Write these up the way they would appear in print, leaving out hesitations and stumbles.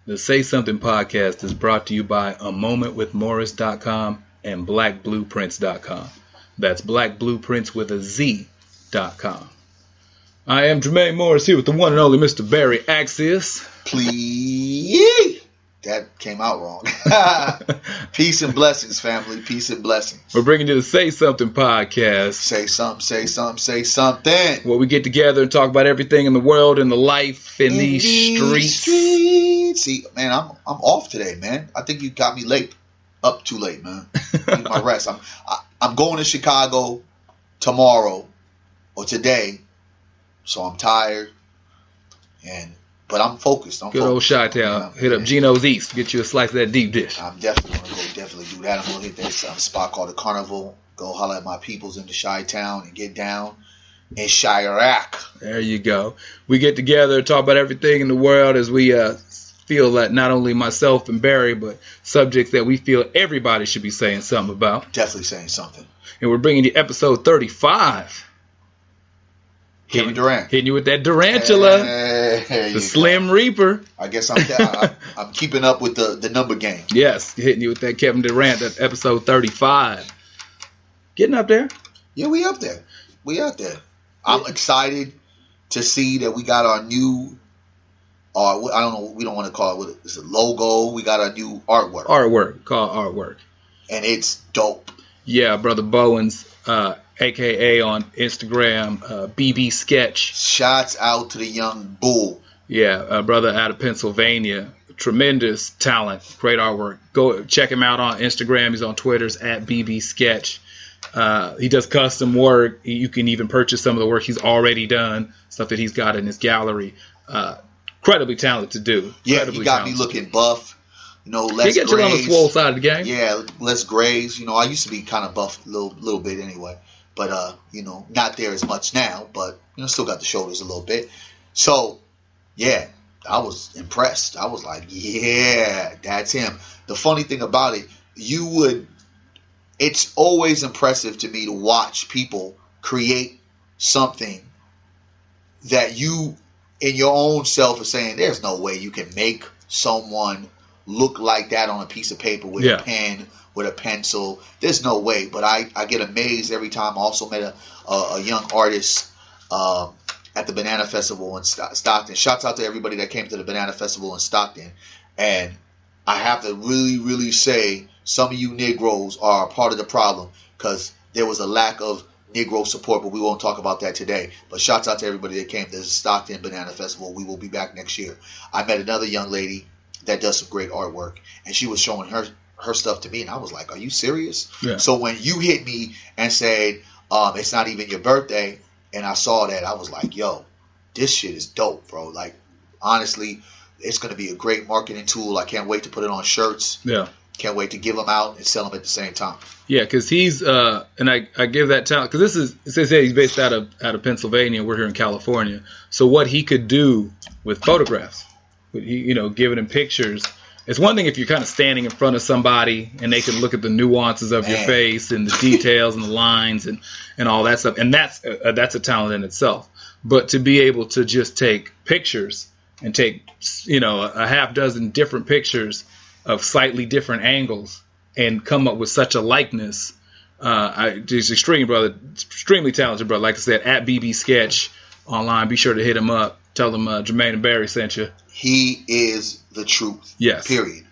The Say Something podcast is brought to you by amomentwithmorris.com and blackblueprints.com. That's blackblueprints with a Z.com. I am Jermaine Morris here with the one and only Mr. Barry Accius. Please. That came out wrong. Peace and blessings, family. Peace and blessings. We're bringing you the Say Something podcast. Say something, say something, say something. Where we get together and talk about everything in the world and the life in these streets. See, man, I'm off today, man. I think you got me late. Up too late, man. Need my rest. I'm going to Chicago tomorrow or today, so I'm tired. But I'm focused. Good old Chi-Town. Hit up Geno's East. Get you a slice of that deep dish. I'm definitely going to definitely do that. I'm going to hit that spot called the Carnival. Go holler at my peoples in the Chi-Town and get down in Chirac. There you go. We get together, talk about everything in the world as we feel that not only myself and Barry, but subjects that we feel everybody should be saying something about. Definitely saying something. And we're bringing you episode 35. Kevin Durant. Hitting you with that Durantula. The Slim Reaper. I guess I'm keeping up with the number game. Yes, hitting you with that Kevin Durant. That's episode 35. Getting up there. Yeah, we up there. We out there. I'm excited to see that we got our new, I don't know, we don't want to call it, it's a logo. We got our new artwork. Called artwork. And it's dope. Yeah, Brother Bowens, a.k.a. on Instagram, BB Sketch. Shouts out to the young bull. Yeah, brother out of Pennsylvania. Tremendous talent. Great artwork. Go check him out on Instagram. He's on Twitter's at BB Sketch. He does custom work. You can even purchase some of the work he's already done, stuff that he's got in his gallery. Incredibly talented dude. Yeah, he got me looking buff. You know, less grays. He gets you on the swole side of the game. Yeah, less grays. You know, I used to be kind of buff a little bit anyway. But, you know, not there as much now. But, you know, still got the shoulders a little bit. So, yeah, I was impressed. I was like, yeah, that's him. The funny thing about it, it's always impressive to me to watch people create something that you, in your own self, are saying, there's no way you can make someone look like that on a piece of paper with a pen, with a pencil. There's no way. But I get amazed every time. I also met a young artist at the Banana Festival in Stockton. Shouts out to everybody that came to the Banana Festival in Stockton. And I have to really, really say some of you Negroes are a part of the problem because there was a lack of Negro support, but we won't talk about that today. But shouts out to everybody that came to the Stockton Banana Festival. We will be back next year. I met another young lady that does some great artwork, and she was showing her stuff to me, and I was like, are you serious? Yeah. So when you hit me and said, it's not even your birthday, and I saw that, I was like, yo, this shit is dope, bro. Like, honestly, it's going to be a great marketing tool. I can't wait to put it on shirts. Yeah. Can't wait to give them out and sell them at the same time. Yeah, because he's, and I give that talent, because it says he's based out of Pennsylvania. We're here in California. So what he could do with photographs, giving him pictures. It's one thing if you're kind of standing in front of somebody and they can look at the nuances of your face and the details and the lines and all that stuff. And that's a talent in itself. But to be able to just take pictures and take, a half dozen different pictures of slightly different angles and come up with such a likeness, he's extremely talented, brother. Like I said, at BB Sketch online, be sure to hit him up. Tell them Jermaine and Barry sent you. He is the truth. Yes. Period.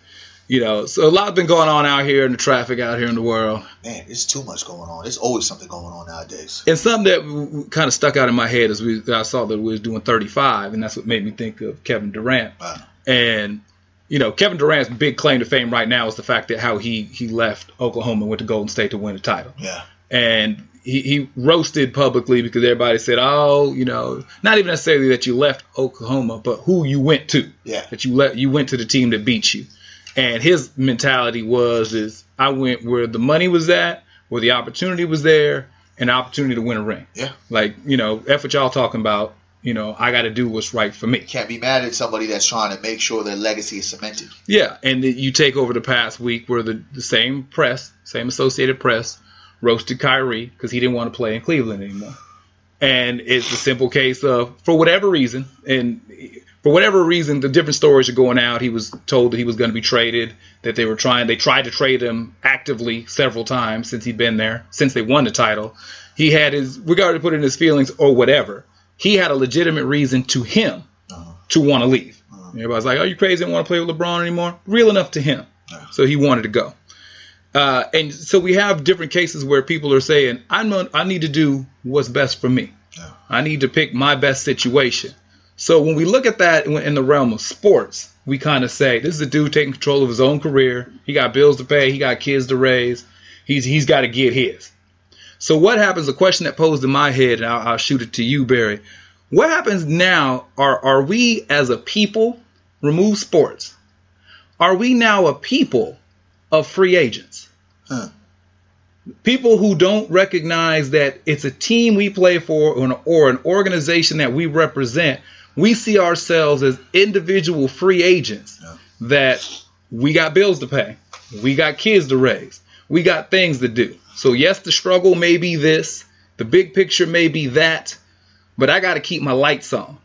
So a lot has been going on out here in the traffic out here in the world. Man, there's too much going on. There's always something going on nowadays. And something that kind of stuck out in my head as I saw that we was doing 35, and that's what made me think of Kevin Durant. Wow. And, Kevin Durant's big claim to fame right now is the fact that how he left Oklahoma and went to Golden State to win a title. Yeah. And he roasted publicly because everybody said, not even necessarily that you left Oklahoma, but who you went to. Yeah. That you went to the team that beat you. And his mentality is I went where the money was at, where the opportunity was there, and the opportunity to win a ring. Yeah. Like, F what y'all talking about. I got to do what's right for me. Can't be mad at somebody that's trying to make sure their legacy is cemented. Yeah. And you take over the past week where the same press, same Associated Press, roasted Kyrie because he didn't want to play in Cleveland anymore. And it's a simple case of, for whatever reason, the different stories are going out. He was told that he was going to be traded, that they tried to trade him actively several times since he'd been there, since they won the title. He had regardless of putting his feelings or whatever, he had a legitimate reason to him to want to leave. Everybody's like, "Are you crazy? I don't want to play with LeBron anymore." Real enough to him. So he wanted to go. And so we have different cases where people are saying, I need to do what's best for me. I need to pick my best situation. So when we look at that in the realm of sports, we kind of say, this is a dude taking control of his own career. He got bills to pay. He got kids to raise. He's got to get his. So what happens, the question that posed in my head, and I'll shoot it to you, Barry. What happens now? Are we as a people, remove sports, are we now a people of free agents? People who don't recognize that it's a team we play for or an organization that we represent. We see ourselves as individual free agents that we got bills to pay. We got kids to raise. We got things to do. So yes, the struggle may be this. The big picture may be that. But I got to keep my lights on.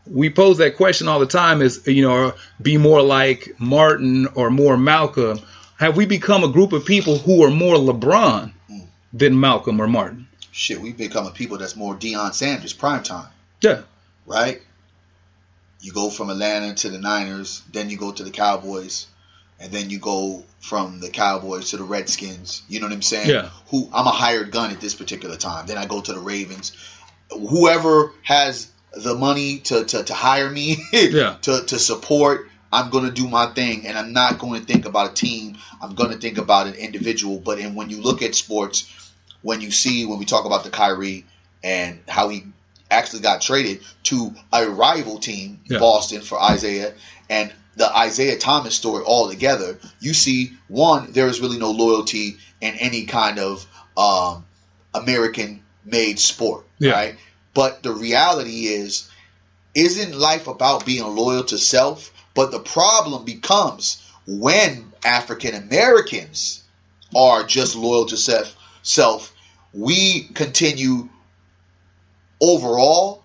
We pose that question all the time is, be more like Martin or more Malcolm. Have we become a group of people who are more LeBron than Malcolm or Martin? Shit, we've become a people that's more Deion Sanders, prime time. Yeah. Right? You go from Atlanta to the Niners, then you go to the Cowboys, and then you go from the Cowboys to the Redskins. You know what I'm saying? Yeah. I'm a hired gun at this particular time. Then I go to the Ravens. Whoever has the money to hire me to support, I'm going to do my thing, and I'm not going to think about a team. I'm going to think about an individual. But when you look at sports, when we talk about the Kyrie and how he actually got traded to a rival team, Boston, for Isaiah, and the Isaiah Thomas story all together, you see, one, there is really no loyalty in any kind of American-made sport, right? But the reality isn't life about being loyal to self? But the problem becomes when African Americans are just loyal to self, we continue overall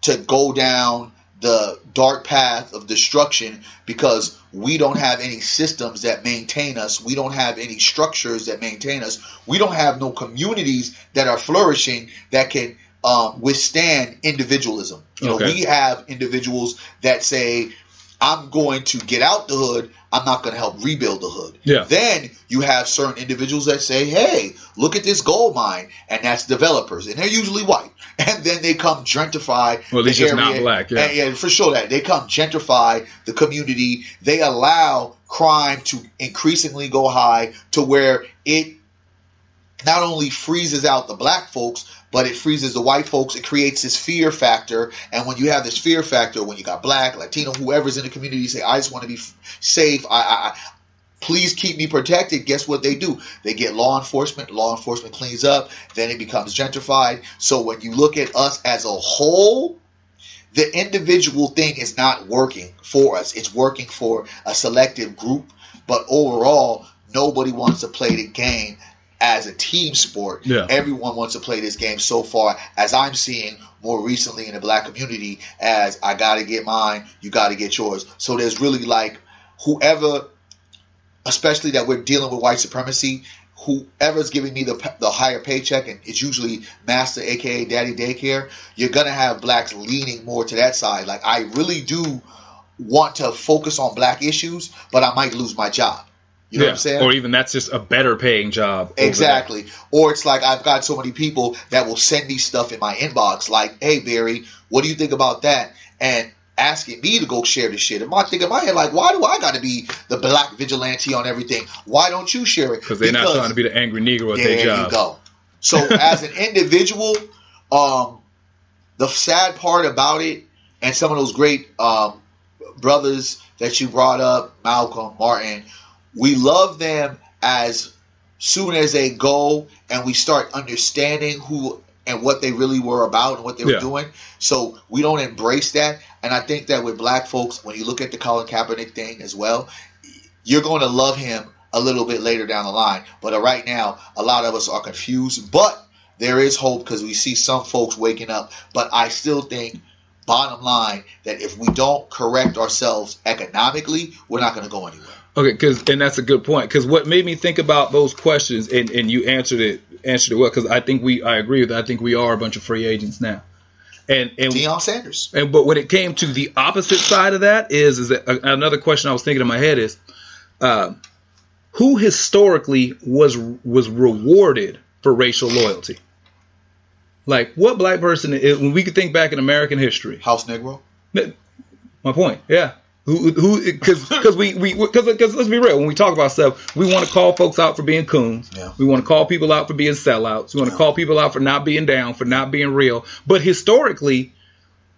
to go down the dark path of destruction because we don't have any systems that maintain us. We don't have any structures that maintain us. We don't have no communities that are flourishing that can withstand individualism. We have individuals that say, I'm going to get out the hood. I'm not going to help rebuild the hood. Then you have certain individuals that say, hey, look at this gold mine. And that's developers. And they're usually white. And then they come gentrify the area. Just not black. And for sure that. They come gentrify the community. They allow crime to increasingly go high to where it not only freezes out the black folks, but it freezes the white folks. It creates this fear factor. And when you have this fear factor, when you got black, Latino, whoever's in the community, say, I just want to be safe. Please keep me protected. Guess what they do? They get law enforcement. Law enforcement cleans up. Then it becomes gentrified. So when you look at us as a whole, the individual thing is not working for us. It's working for a selective group. But overall, nobody wants to play the game as a team sport. Everyone wants to play this game so far, as I'm seeing more recently in the black community, as I got to get mine, you got to get yours. So there's really like whoever, especially that we're dealing with white supremacy, whoever's giving me the higher paycheck, and it's usually master, aka daddy daycare, you're going to have blacks leaning more to that side. Like, I really do want to focus on black issues, but I might lose my job. You know what I'm saying? Or even that's just a better paying job. Exactly. Or it's like I've got so many people that will send me stuff in my inbox like, hey, Barry, what do you think about that? And asking me to go share this shit. And I'm thinking in my head, like, why do I got to be the black vigilante on everything? Why don't you share it? Because they're not trying to be the angry Negro at their job. There you go. So as an individual, the sad part about it, and some of those great brothers that you brought up, Malcolm, Martin, we love them as soon as they go and we start understanding who and what they really were about and what they were doing. So we don't embrace that. And I think that with black folks, when you look at the Colin Kaepernick thing as well, you're going to love him a little bit later down the line. But right now, a lot of us are confused. But there is hope because we see some folks waking up. But I still think, bottom line, that if we don't correct ourselves economically, we're not going to go anywhere. Okay, and that's a good point. Because what made me think about those questions, and you answered it well. Because I agree with that. I think we are a bunch of free agents now. And Deion Sanders. But when it came to the opposite side of that is that another question I was thinking in my head is, who historically was rewarded for racial loyalty? Like, what black person is, when we could think back in American history? House Negro. My point, yeah. Because let's be real, when we talk about stuff, we want to call folks out for being coons. Yeah. We want to call people out for being sellouts. We want to call people out for not being down, for not being real. But historically,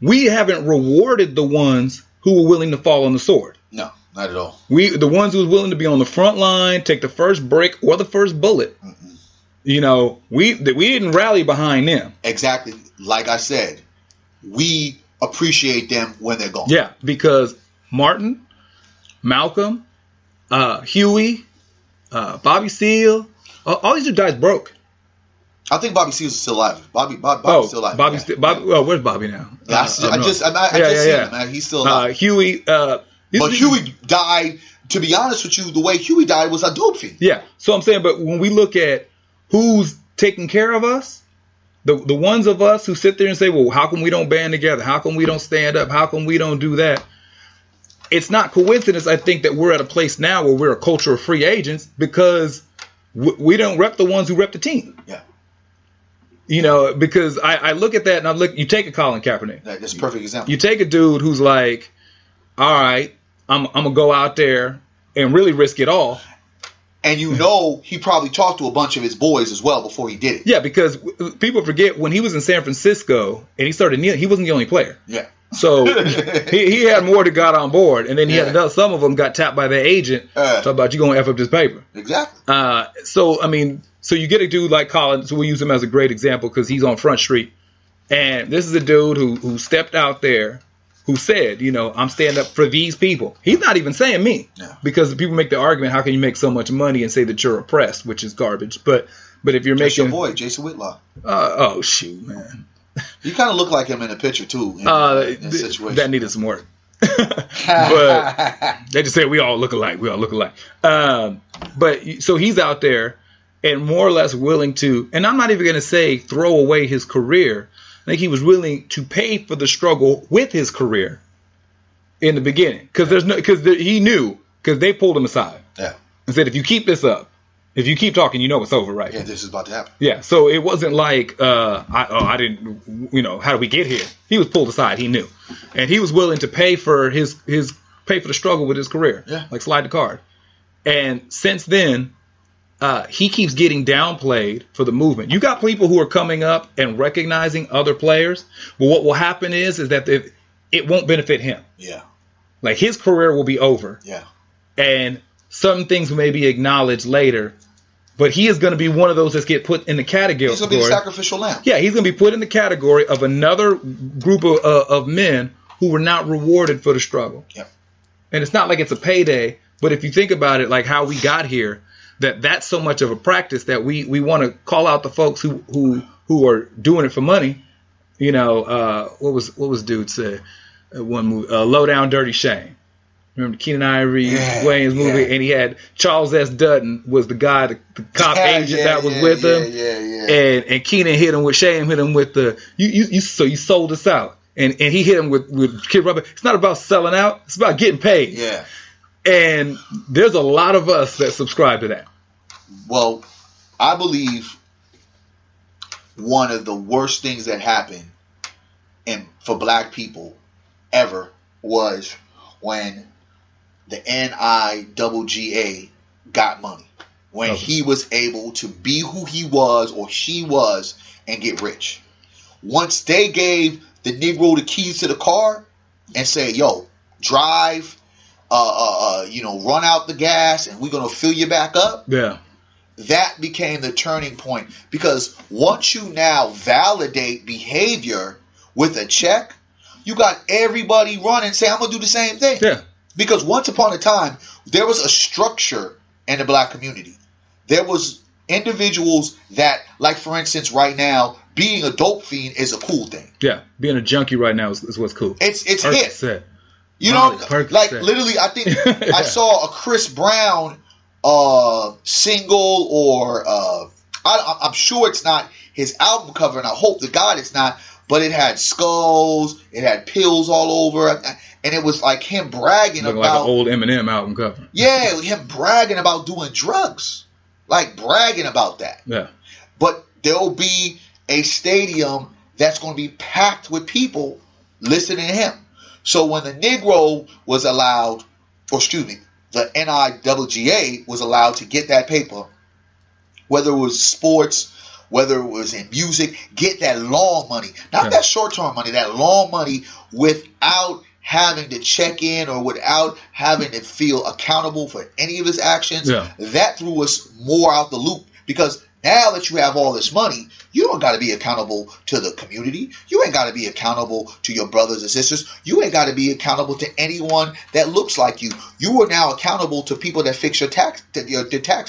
we haven't rewarded the ones who were willing to fall on the sword. No, not at all. The ones who was willing to be on the front line, take the first brick or the first bullet. Mm-mm. You know, we didn't rally behind them. Exactly. Like I said, we appreciate them when they're gone. Yeah, because Martin, Malcolm, Huey, Bobby Seale, all these guys broke. I think Bobby Seale's still alive. Bobby's still alive. Where's Bobby now? I just seen him, man. He's still alive. Huey. But Huey died. To be honest with you, the way Huey died was a dope fiend. Yeah. So I'm saying, but when we look at who's taking care of us, the ones of us who sit there and say, well, how come we don't band together? How come we don't stand up? How come we don't do that? It's not coincidence, I think, that we're at a place now where we're a culture of free agents because we don't rep the ones who rep the team. Yeah. You know, because I look at that and you take a Colin Kaepernick. That's a perfect example. You take a dude who's like, all right, I'm going to go out there and really risk it all. And you know he probably talked to a bunch of his boys as well before he did it. Yeah, because people forget when he was in San Francisco and he started kneeling, he wasn't the only player. Yeah. So he had more that got on board, and then he had some of them got tapped by their agent. Talk about you gonna F up this paper. Exactly. So you get a dude like Colin. So we use him as a great example because he's on Front Street, and this is a dude who stepped out there, who said, you know, I'm standing up for these people. He's not even saying me, because people make the argument, how can you make so much money and say that you're oppressed, which is garbage. But if you're making your boy Jason Whitlock. Oh shoot, man. You kind of look like him in the picture too. In situation. That needed some work. But they just say we all look alike. But so he's out there and more or less willing to, and I'm not even going to say throw away his career. I think he was willing to pay for the struggle with his career in the beginning because he knew, because they pulled him aside. Yeah. And said, if you keep this up, if you keep talking, you know it's over, right? Yeah, this is about to happen. Yeah, so it wasn't like, I didn't, you know, how did we get here? He was pulled aside. He knew. And he was willing to pay for the struggle with his career. Yeah. Like slide the card. And since then, he keeps getting downplayed for the movement. You got people who are coming up and recognizing other players. But what will happen is that it won't benefit him. Yeah. Like his career will be over. Yeah. And some things may be acknowledged later. But he is going to be one of those that get put in the category. He's going to be the sacrificial lamb. Yeah, he's going to be put in the category of another group of men who were not rewarded for the struggle. Yep. And it's not like it's a payday, but if you think about it, like how we got here, that's so much of a practice that we want to call out the folks who are doing it for money. You know, what was dude say? One movie, Low Down Dirty Shame. Remember the Keenan Ivory Wayans movie, and he had Charles S. Dutton was the guy, the cop agent that was with him, and Keenan hit him with Shame, hit him with the you sold us out, and he hit him with Kid Rubber. It's not about selling out; it's about getting paid. Yeah, and there's a lot of us that subscribe to that. Well, I believe one of the worst things that happened for black people ever was when the NIGGA got money. When he was able to be who he was or she was and get rich. Once they gave the Negro the keys to the car and say, yo, drive, run out the gas and we're going to fill you back up. Yeah. That became the turning point. Because once you now validate behavior with a check, you got everybody running and say, I'm going to do the same thing. Yeah. Because once upon a time, there was a structure in the black community. There was individuals that, like for instance, right now, being a dope fiend is a cool thing. Yeah, being a junkie right now is what's cool. It's hit. Set. You know, like literally, I think I saw a Chris Brown single, or I'm sure it's not his album cover, and I hope to God it's not. But it had skulls, it had pills all over, and it was like him bragging about like an old Eminem album cover. Yeah, him bragging about doing drugs, like bragging about that. Yeah. But there'll be a stadium that's going to be packed with people listening to him. So when the Negro was allowed, or excuse me, the NIWGA was allowed to get that paper, whether it was sports, whether it was in music, get that long money. Not that short-term money, that long money without having to check in or without having to feel accountable for any of his actions. Yeah. That threw us more out the loop, because now that you have all this money, you don't got to be accountable to the community. You ain't got to be accountable to your brothers and sisters. You ain't got to be accountable to anyone that looks like you. You are now accountable to people that fix your tax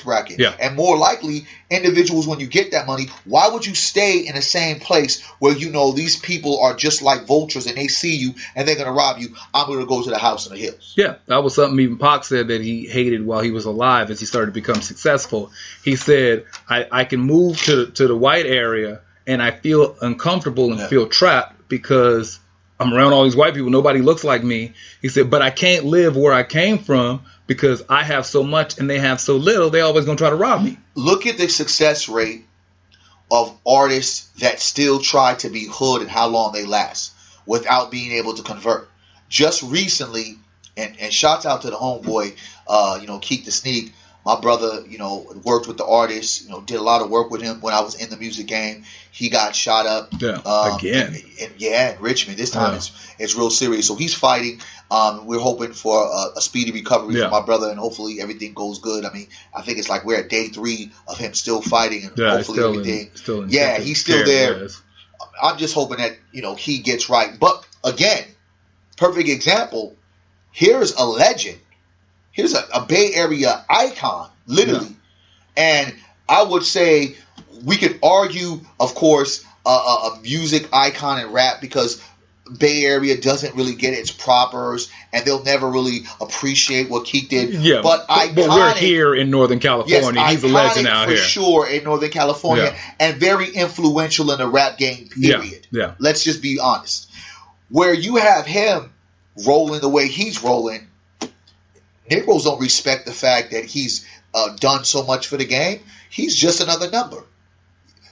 bracket. Yeah. And more likely, individuals, when you get that money, why would you stay in the same place where you know these people are just like vultures and they see you and they're going to rob you? I'm going to go to the house in the hills. Yeah, that was something even Pac said that he hated while he was alive as he started to become successful. He said, I can move to the white area and I feel uncomfortable and feel trapped because I'm around all these white people. Nobody looks like me. He said, but I can't live where I came from because I have so much and they have so little. They always going to try to rob me. Look at the success rate of artists that still try to be hood and how long they last without being able to convert. Just recently, and shouts out to the homeboy, Keek the Sneak. My brother, worked with the artist, did a lot of work with him when I was in the music game. He got shot up again. In Richmond. This time it's real serious. So he's fighting. We're hoping for a speedy recovery for my brother, and hopefully everything goes good. I mean, I think it's like we're at day 3 of him still fighting, and hopefully everything. He's still there. Yes. I'm just hoping that he gets right. But again, perfect example. Here's a legend. Here's a Bay Area icon, literally. Yeah. And I would say we could argue, of course, a music icon in rap, because Bay Area doesn't really get its propers, and they'll never really appreciate what Keith did. Yeah, but we're here in Northern California. Yes, he's a legend out here. For sure, in Northern California, and very influential in the rap game, period. Yeah. Let's just be honest. Where you have him rolling the way he's rolling, Negroes don't respect the fact that he's done so much for the game. He's just another number.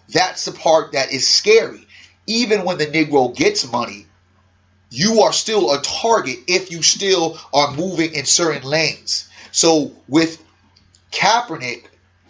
That's the part that is scary. Even when the Negro gets money, you are still a target if you still are moving in certain lanes. So with Kaepernick,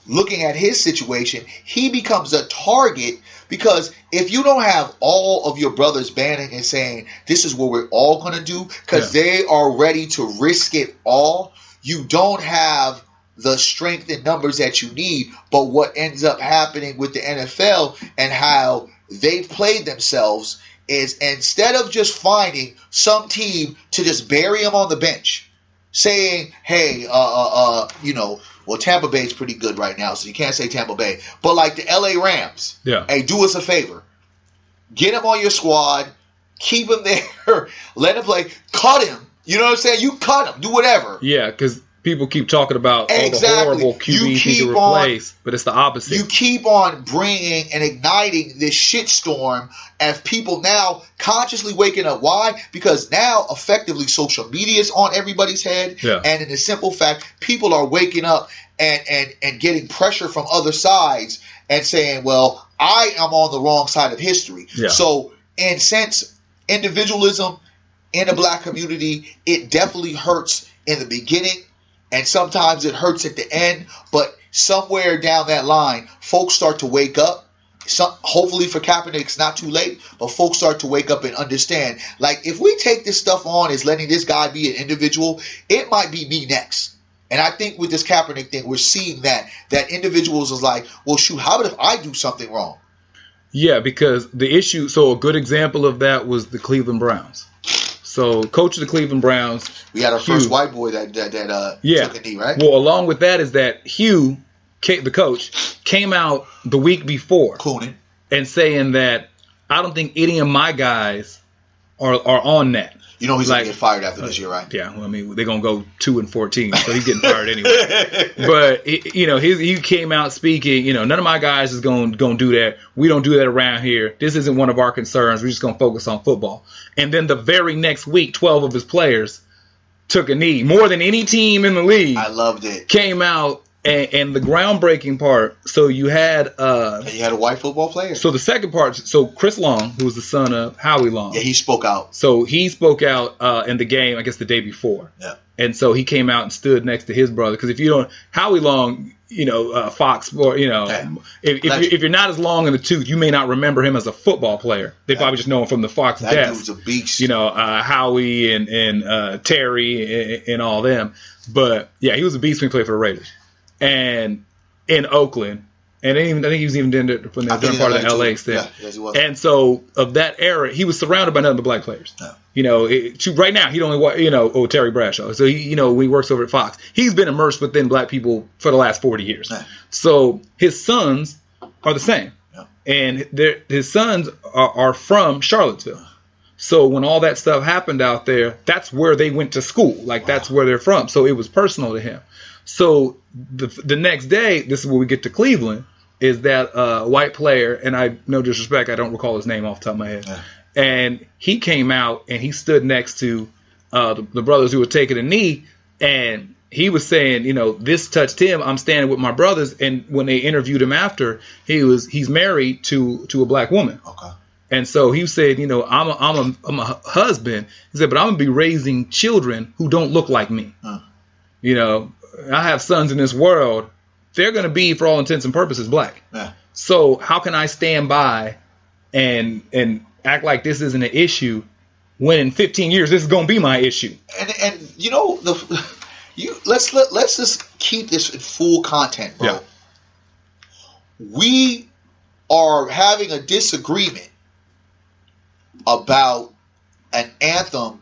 looking at his situation, he becomes a target, because if you don't have all of your brothers banding and saying, this is what we're all going to do, because they are ready to risk it all, you don't have the strength and numbers that you need. But what ends up happening with the NFL and how they've played themselves is, instead of just finding some team to just bury them on the bench, saying, hey, well, Tampa Bay's pretty good right now, so you can't say Tampa Bay. But like the LA Rams, hey, do us a favor. Get him on your squad. Keep him there. Let him play. Cut him. You know what I'm saying? You cut him. Do whatever. Yeah, because people keep talking about all the horrible QBs need to replace, but it's the opposite. You keep on bringing and igniting this shitstorm as people now consciously waking up. Why? Because now effectively social media is on everybody's head. Yeah. And in the simple fact, people are waking up and getting pressure from other sides and saying, well, I am on the wrong side of history. Yeah. So in sense, individualism in the black community, it definitely hurts in the beginning. And sometimes it hurts at the end, but somewhere down that line, folks start to wake up. Hopefully for Kaepernick, it's not too late, but folks start to wake up and understand. Like, if we take this stuff on as letting this guy be an individual, it might be me next. And I think with this Kaepernick thing, we're seeing that individuals is like, well, shoot, how about if I do something wrong? Yeah, because the issue, so a good example of that was the Cleveland Browns. So, coach of the Cleveland Browns. We had our first white boy that took a knee, right? Well, along with that is that Hugh the coach, came out the week before Cooning. and saying that I don't think any of my guys are on that. You know he's going to get fired after this year, right? Yeah, well, I mean, they're going to go 2-14, so he's getting fired anyway. But, he came out speaking, none of my guys is going to do that. We don't do that around here. This isn't one of our concerns. We're just going to focus on football. And then the very next week, 12 of his players took a knee. More than any team in the league. I loved it. Came out. And the groundbreaking part, so you had a white football player. So the second part, so Chris Long, who was the son of Howie Long. Yeah, he spoke out. So he spoke out in the game, I guess the day before. Yeah. And so he came out and stood next to his brother. Because if you don't, Howie Long, Fox Sport, if you're not as long in the tooth, you may not remember him as a football player. They probably just know him from the Fox desk. That dude's a beast. Howie and Terry and all them. But yeah, he was a beast when he played for the Raiders. And in Oakland, and I think he was even during part of the LA thing. Yeah, yes, he was. And so of that era, he was surrounded by nothing but black players. Yeah. Right now, he'd only Terry Bradshaw. So he works over at Fox. He's been immersed within black people for the last 40 years. Yeah. So his sons are the same, and his sons are from Charlottesville. So when all that stuff happened out there, that's where they went to school. That's where they're from. So it was personal to him. So the next day, this is where we get to Cleveland, is that white player, and I, no disrespect, I don't recall his name off the top of my head. Yeah. And he came out and he stood next to the brothers who were taking a knee, and he was saying, this touched him. I'm standing with my brothers. And when they interviewed him after, he's married to a black woman. Okay. And so he said, I'm a husband. He said, but I'm gonna be raising children who don't look like me. I have sons in this world. They're going to be, for all intents and purposes, black. Yeah. So how can I stand by and act like this isn't an issue when in 15 years this is going to be my issue? And let's just keep this in full content, bro. Yeah. We are having a disagreement about an anthem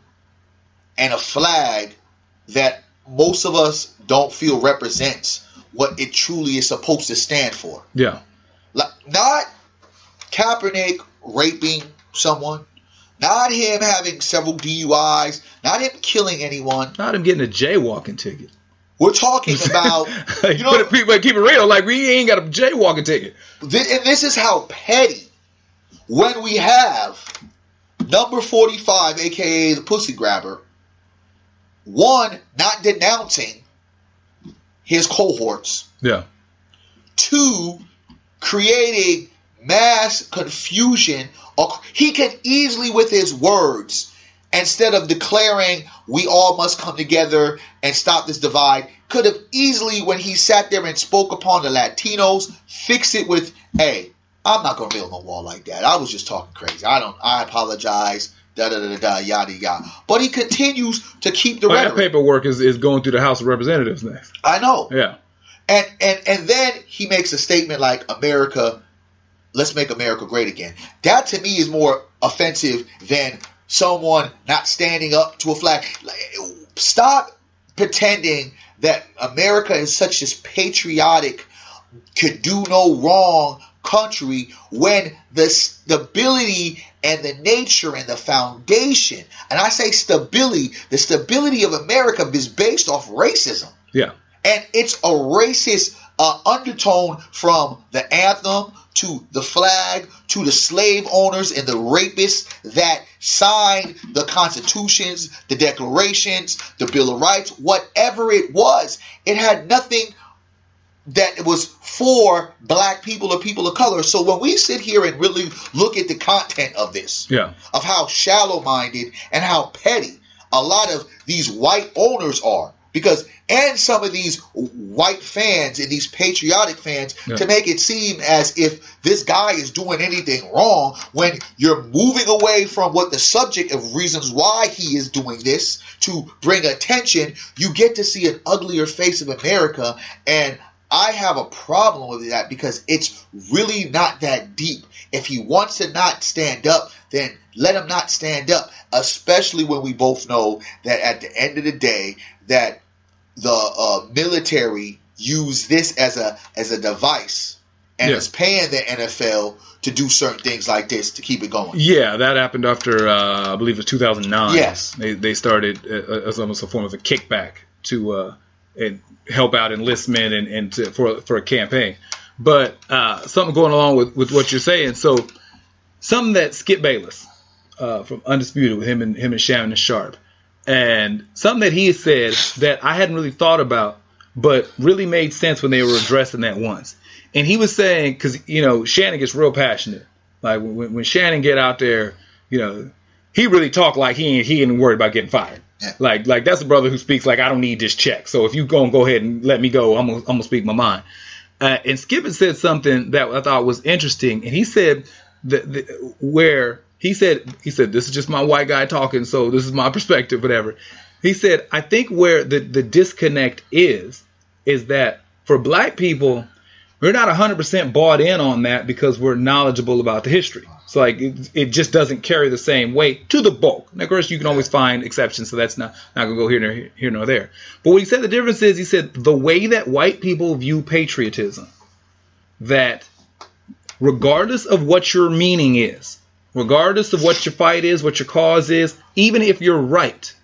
and a flag that most of us don't feel represents what it truly is supposed to stand for. Yeah. Not Kaepernick raping someone, not him having several DUIs, not him killing anyone, not him getting a jaywalking ticket. We're talking about, keep it real, we ain't got a jaywalking ticket. And this is how petty, when we have number 45, aka the pussy grabber, one, not denouncing his cohorts. Yeah. Two, creating mass confusion. He could easily, with his words, instead of declaring we all must come together and stop this divide, could have easily, when he sat there and spoke upon the Latinos, fix it with, hey, I'm not going to build no wall like that. I was just talking crazy. I apologize. Yada yada. But he continues to keep the rhetoric. That paperwork is going through the House of Representatives next. I know. Yeah. And then he makes a statement like, America, let's make America great again. That to me is more offensive than someone not standing up to a flag. Stop pretending that America is such this patriotic, could do no wrong country, when the stability and the nature and the foundation, and I say stability, the stability of America is based off racism. Yeah. And it's a racist undertone from the anthem to the flag to the slave owners and the rapists that signed the constitutions, the declarations, the Bill of Rights, whatever it was. It had nothing that it was for black people or people of color. So when we sit here and really look at the content of this, of how shallow-minded and how petty a lot of these white owners are, and some of these white fans and these patriotic fans to make it seem as if this guy is doing anything wrong, when you're moving away from what the subject of reasons why he is doing this to bring attention, you get to see an uglier face of America. And I have a problem with that because it's really not that deep. If he wants to not stand up, then let him not stand up, especially when we both know that at the end of the day that the military, use this as a device and is paying the NFL to do certain things like this to keep it going. Yeah, that happened after I believe it was 2009. Yes, they started as almost a form of a kickback to help out enlistment and for a campaign. But something going along with what you're saying. So something that Skip Bayless from Undisputed with him and Shannon Sharp, and something that he said that I hadn't really thought about, but really made sense when they were addressing that once. And he was saying, because Shannon gets real passionate. Like when Shannon get out there, he really talk like he ain't worried about getting fired. Yeah. Like that's a brother who speaks like, I don't need this check. So if you go ahead and let me go, I'm gonna speak my mind. And Skip had said something that I thought was interesting, and he said where he said this is just my white guy talking, so this is my perspective, whatever. He said, I think where the disconnect is that for black people, we're not 100% bought in on that because we're knowledgeable about the history. So like it just doesn't carry the same weight to the bulk. And of course, you can always find exceptions, so that's not going to go here nor there. But what he said the difference is, he said the way that white people view patriotism, that regardless of what your meaning is, regardless of what your fight is, what your cause is, even if you're right,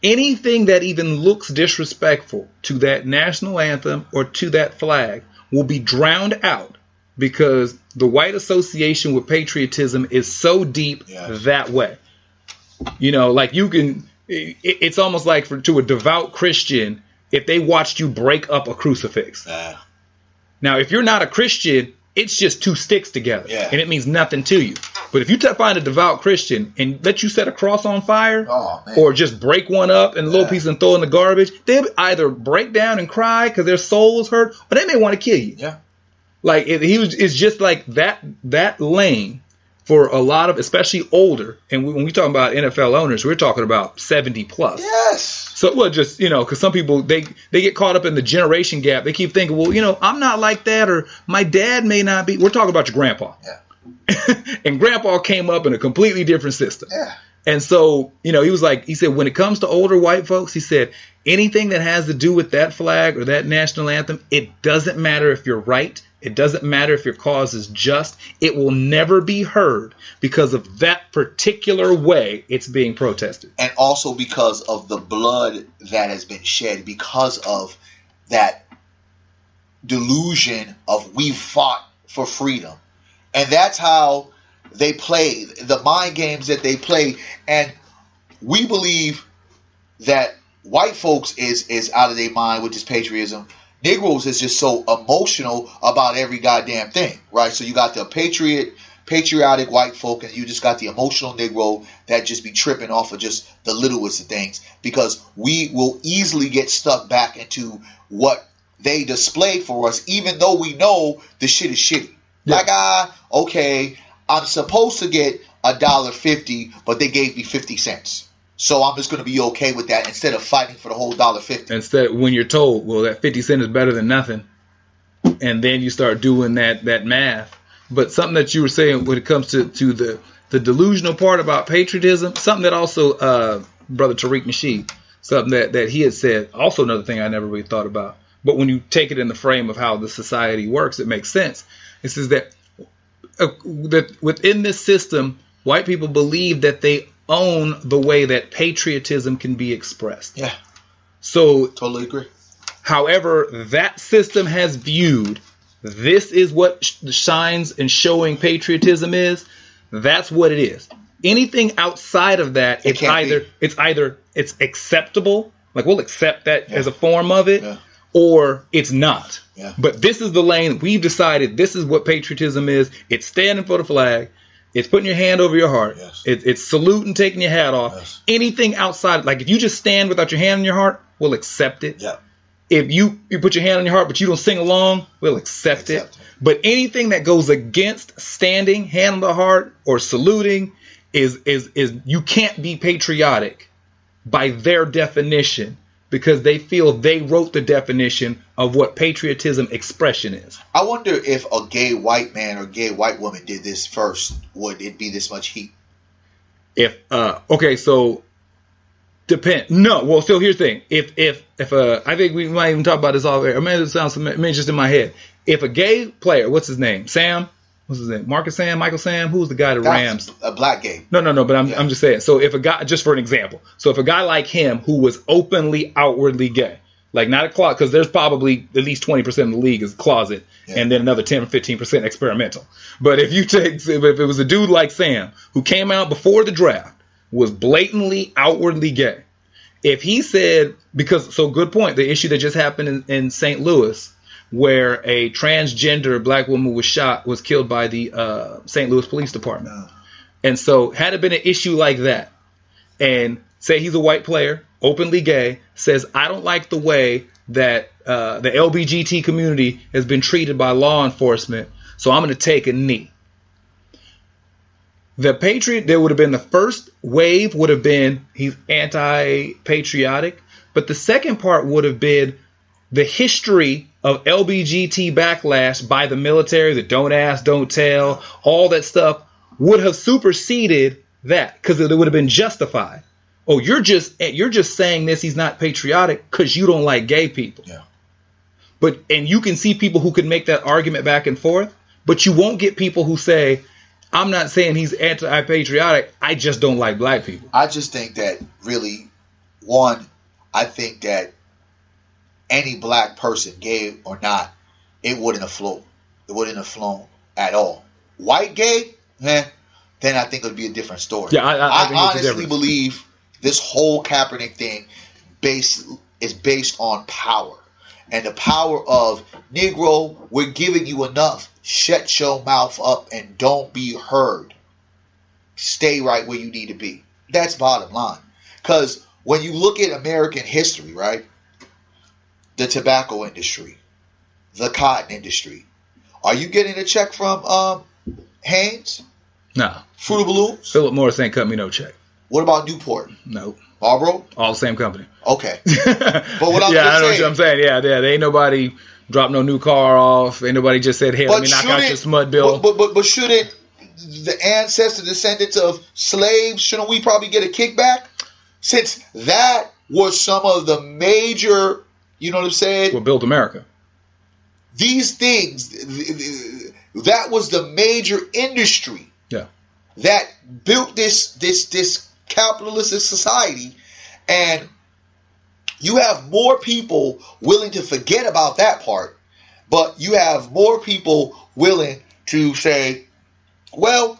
anything that even looks disrespectful to that national anthem or to that flag will be drowned out because the white association with patriotism is so deep that way. Like you can, it's almost like to a devout Christian, if they watched you break up a crucifix. Now, if you're not a Christian, it's just two sticks together and it means nothing to you. But if you find a devout Christian and let you set a cross on fire or just break one up in a little piece and throw it in the garbage, they'll either break down and cry because their soul is hurt, or they may want to kill you. Yeah. Like it's just like that lane for a lot of, especially older, and when we talk about NFL owners, we're talking about 70 plus. Yes. So just because some people they get caught up in the generation gap. They keep thinking, well, I'm not like that, or my dad may not be. We're talking about your grandpa. Yeah. And grandpa came up in a completely different system. Yeah. And so, he said, when it comes to older white folks, he said, anything that has to do with that flag or that national anthem, it doesn't matter if you're right. It doesn't matter if your cause is just. It will never be heard because of that particular way it's being protested. And also because of the blood that has been shed, because of that delusion of we fought for freedom. And that's how they play, the mind games that they play. And we believe that white folks is out of their mind with this patriotism. Negroes is just so emotional about every goddamn thing, right? So you got the patriotic white folk, and you just got the emotional Negro that just be tripping off of just the littlest of things, because we will easily get stuck back into what they displayed for us, even though we know the shit is shitty. Yeah. Like, okay, I'm supposed to get $1.50, but they gave me 50 cents. So I'm just going to be okay with that instead of fighting for the whole $1.50. Instead, when you're told, well, that 50 cents is better than nothing, and then you start doing that math. But something that you were saying when it comes to the delusional part about patriotism, something that also Brother Tariq Nasheed, something that he had said, also another thing I never really thought about. But when you take it in the frame of how the society works, it makes sense. It says that within this system, white people believe that they own the way that patriotism can be expressed. Yeah. So totally agree. However, that system has viewed this is what shines and showing patriotism is. That's what it is. Anything outside of that, it's acceptable, like we'll accept that as a form of it, or it's not. Yeah. But this is the lane we've decided. This is what patriotism is. It's standing for the flag. It's putting your hand over your heart. Yes. It's saluting, taking your hat off. Yes. Anything outside, like if you just stand without your hand on your heart, we'll accept it. Yeah. If you put your hand on your heart but you don't sing along, we'll accept it. But anything that goes against standing, hand on the heart, or saluting is you can't be patriotic by their definition, because they feel they wrote the definition of what patriotism expression is. I wonder if a gay white man or gay white woman did this first, would it be this much heat? So Depend. No. Well, so here's the thing. If I think we might even talk about this all there. I mean, it sounds just in my head. If a gay player, what's his name? Sam? What's his name? Marcus Sam? Michael Sam? Who's the guy that Rams? A black gay. No. But I'm just saying. So if a guy, just for an example, so if a guy like him who was openly, outwardly gay, like not a closet, because there's probably at least 20% of the league is closet, and then another 10 or 15% experimental. But if it was a dude like Sam who came out before the draft, was blatantly, outwardly gay, if he said, good point, the issue that just happened in St. Louis, where a transgender black woman was killed by the St. Louis Police Department. And so had it been an issue like that, and say he's a white player, openly gay, says, I don't like the way that the LBGT community has been treated by law enforcement, so I'm going to take a knee. The patriot, there would have been the first wave would have been he's anti-patriotic, but the second part would have been the history of LBGT backlash by the military, the don't ask, don't tell, all that stuff would have superseded that because it would have been justified. Oh, you're just saying this, he's not patriotic because you don't like gay people. Yeah. And you can see people who can make that argument back and forth, but you won't get people who say, I'm not saying he's anti-patriotic, I just don't like black people. I just think that really, I think that any black person, gay or not, it wouldn't have flown. It wouldn't have flown at all. White gay, then I think it would be a different story. Yeah, I honestly believe this whole Kaepernick thing is based on power. And the power of, Negro, we're giving you enough. Shut your mouth up and don't be heard. Stay right where you need to be. That's bottom line. Because when you look at American history, right? The tobacco industry, the cotton industry. Are you getting a check from Hanes? No. Fruit of the Looms? Philip Morris ain't cut me no check. What about Newport? No. Marlboro? All the same company. Okay. But what I'm I know saying, what I'm saying. Yeah. There ain't nobody dropped no new car off. Ain't nobody just said, hey, let me knock out your smut bill. But shouldn't the ancestors, descendants of slaves, shouldn't we probably get a kickback? Since that was some of the major, you know what I'm saying? What built America. These things, that was the major industry. Yeah. That built this capitalist society, and you have more people willing to forget about that part, but you have more people willing to say, well,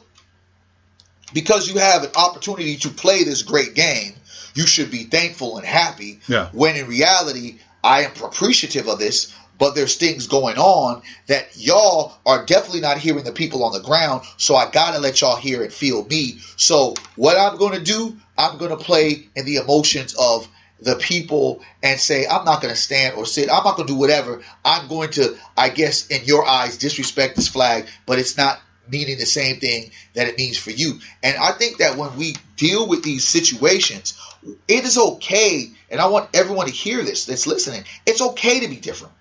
because you have an opportunity to play this great game, you should be thankful and happy. Yeah. When in reality, I am appreciative of this, but there's things going on that y'all are definitely not hearing the people on the ground, so I gotta let y'all hear and feel me. So what I'm gonna do, I'm gonna play in the emotions of the people and say, I'm not gonna stand or sit, I'm not gonna do whatever. I'm going to, I guess in your eyes, disrespect this flag, but it's not meaning the same thing that it means for you. And I think that when we deal with these situations, it is okay, and I want everyone to hear this that's listening, it's okay to be different.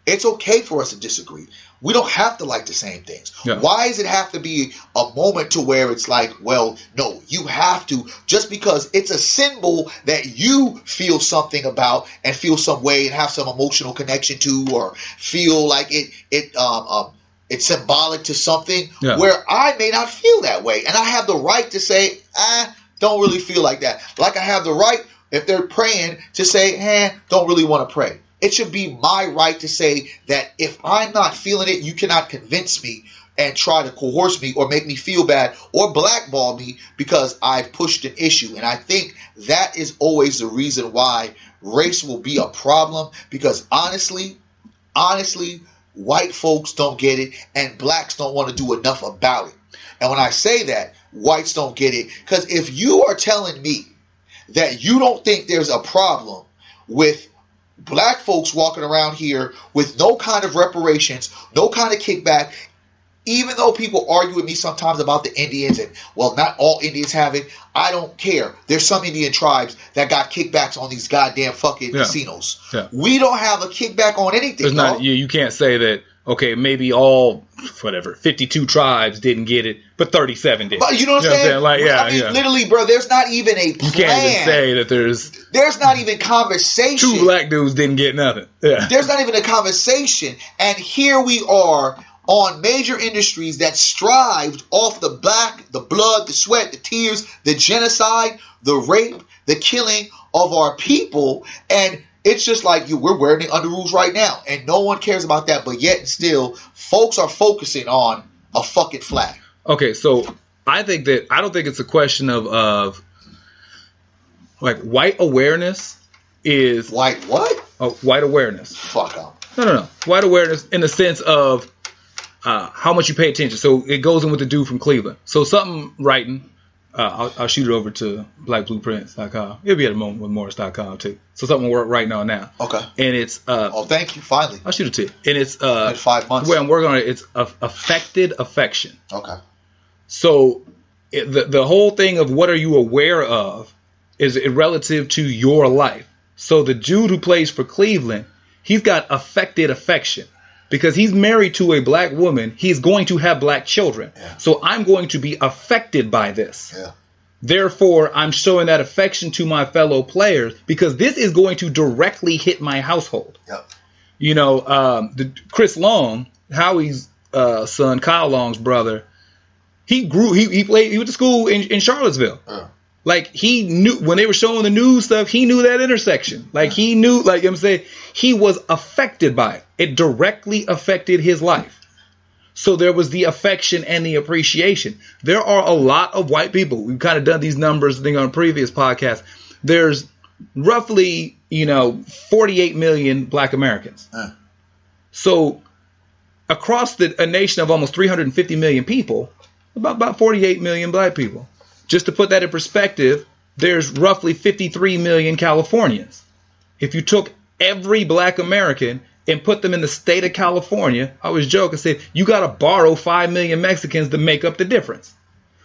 It's okay for us to disagree. We don't have to like the same things. Yeah. Why does it have to be a moment to where it's like, well, no, you have to, just because it's a symbol that you feel something about and feel some way and have some emotional connection to, or feel like it's symbolic to something, where I may not feel that way. And I have the right to say, don't really feel like that. Like I have the right, if they're praying, to say, don't really want to pray. It should be my right to say that if I'm not feeling it, you cannot convince me and try to coerce me or make me feel bad or blackball me because I've pushed an issue. And I think that is always the reason why race will be a problem, because honestly, white folks don't get it and blacks don't want to do enough about it. And when I say that, whites don't get it, because if you are telling me that you don't think there's a problem with black folks walking around here with no kind of reparations, no kind of kickback, even though people argue with me sometimes about the Indians and, well, not all Indians have it, I don't care. There's some Indian tribes that got kickbacks on these goddamn fucking casinos. Yeah. We don't have a kickback on anything. It's not, you can't say that, okay, maybe all, 52 tribes didn't get it, but 37 did. But you know what I'm saying? Like, yeah, I mean, literally, bro, there's not even a plan. You can't even say that there's not even conversation. 2 black dudes didn't get nothing. Yeah. There's not even a conversation. And here we are on major industries that strived off the blood, the sweat, the tears, the genocide, the rape, the killing of our people. And it's just like we're wearing the under rules right now. And no one cares about that. But yet still, folks are focusing on a fucking flag. Okay, so I don't think it's a question of like white awareness is... White what? White awareness. Fuck up. No. White awareness in the sense of how much you pay attention. So it goes in with the dude from Cleveland. So something writing, I'll shoot it over to blackblueprints.com. It'll be at a moment with Morris.com too. So something we're writing on now. Okay. And it's thank you. Finally. I'll shoot it to you. And it's in 5 months. The way I'm working on it, it's affected affection. Okay. So the whole thing of what are you aware of is relative to your life. So the dude who plays for Cleveland, he's got affected affection. Because he's married to a black woman, he's going to have black children. Yeah. So I'm going to be affected by this. Yeah. Therefore, I'm showing that affection to my fellow players because this is going to directly hit my household. Yep. You know, Chris Long, Howie's son, Kyle Long's brother, he went to school in Charlottesville. Like he knew when they were showing the news stuff, he knew that intersection. Like he knew, like I'm saying, he was affected by it. It directly affected his life. So there was the affection and the appreciation. There are a lot of white people. We've kind of done these numbers, I think, on a previous podcast. There's roughly, 48 million black Americans. So across a nation of almost 350 million people, about 48 million black people. Just to put that in perspective, there's roughly 53 million Californians. If you took every black American and put them in the state of California, I always joke and say, you got to borrow 5 million Mexicans to make up the difference.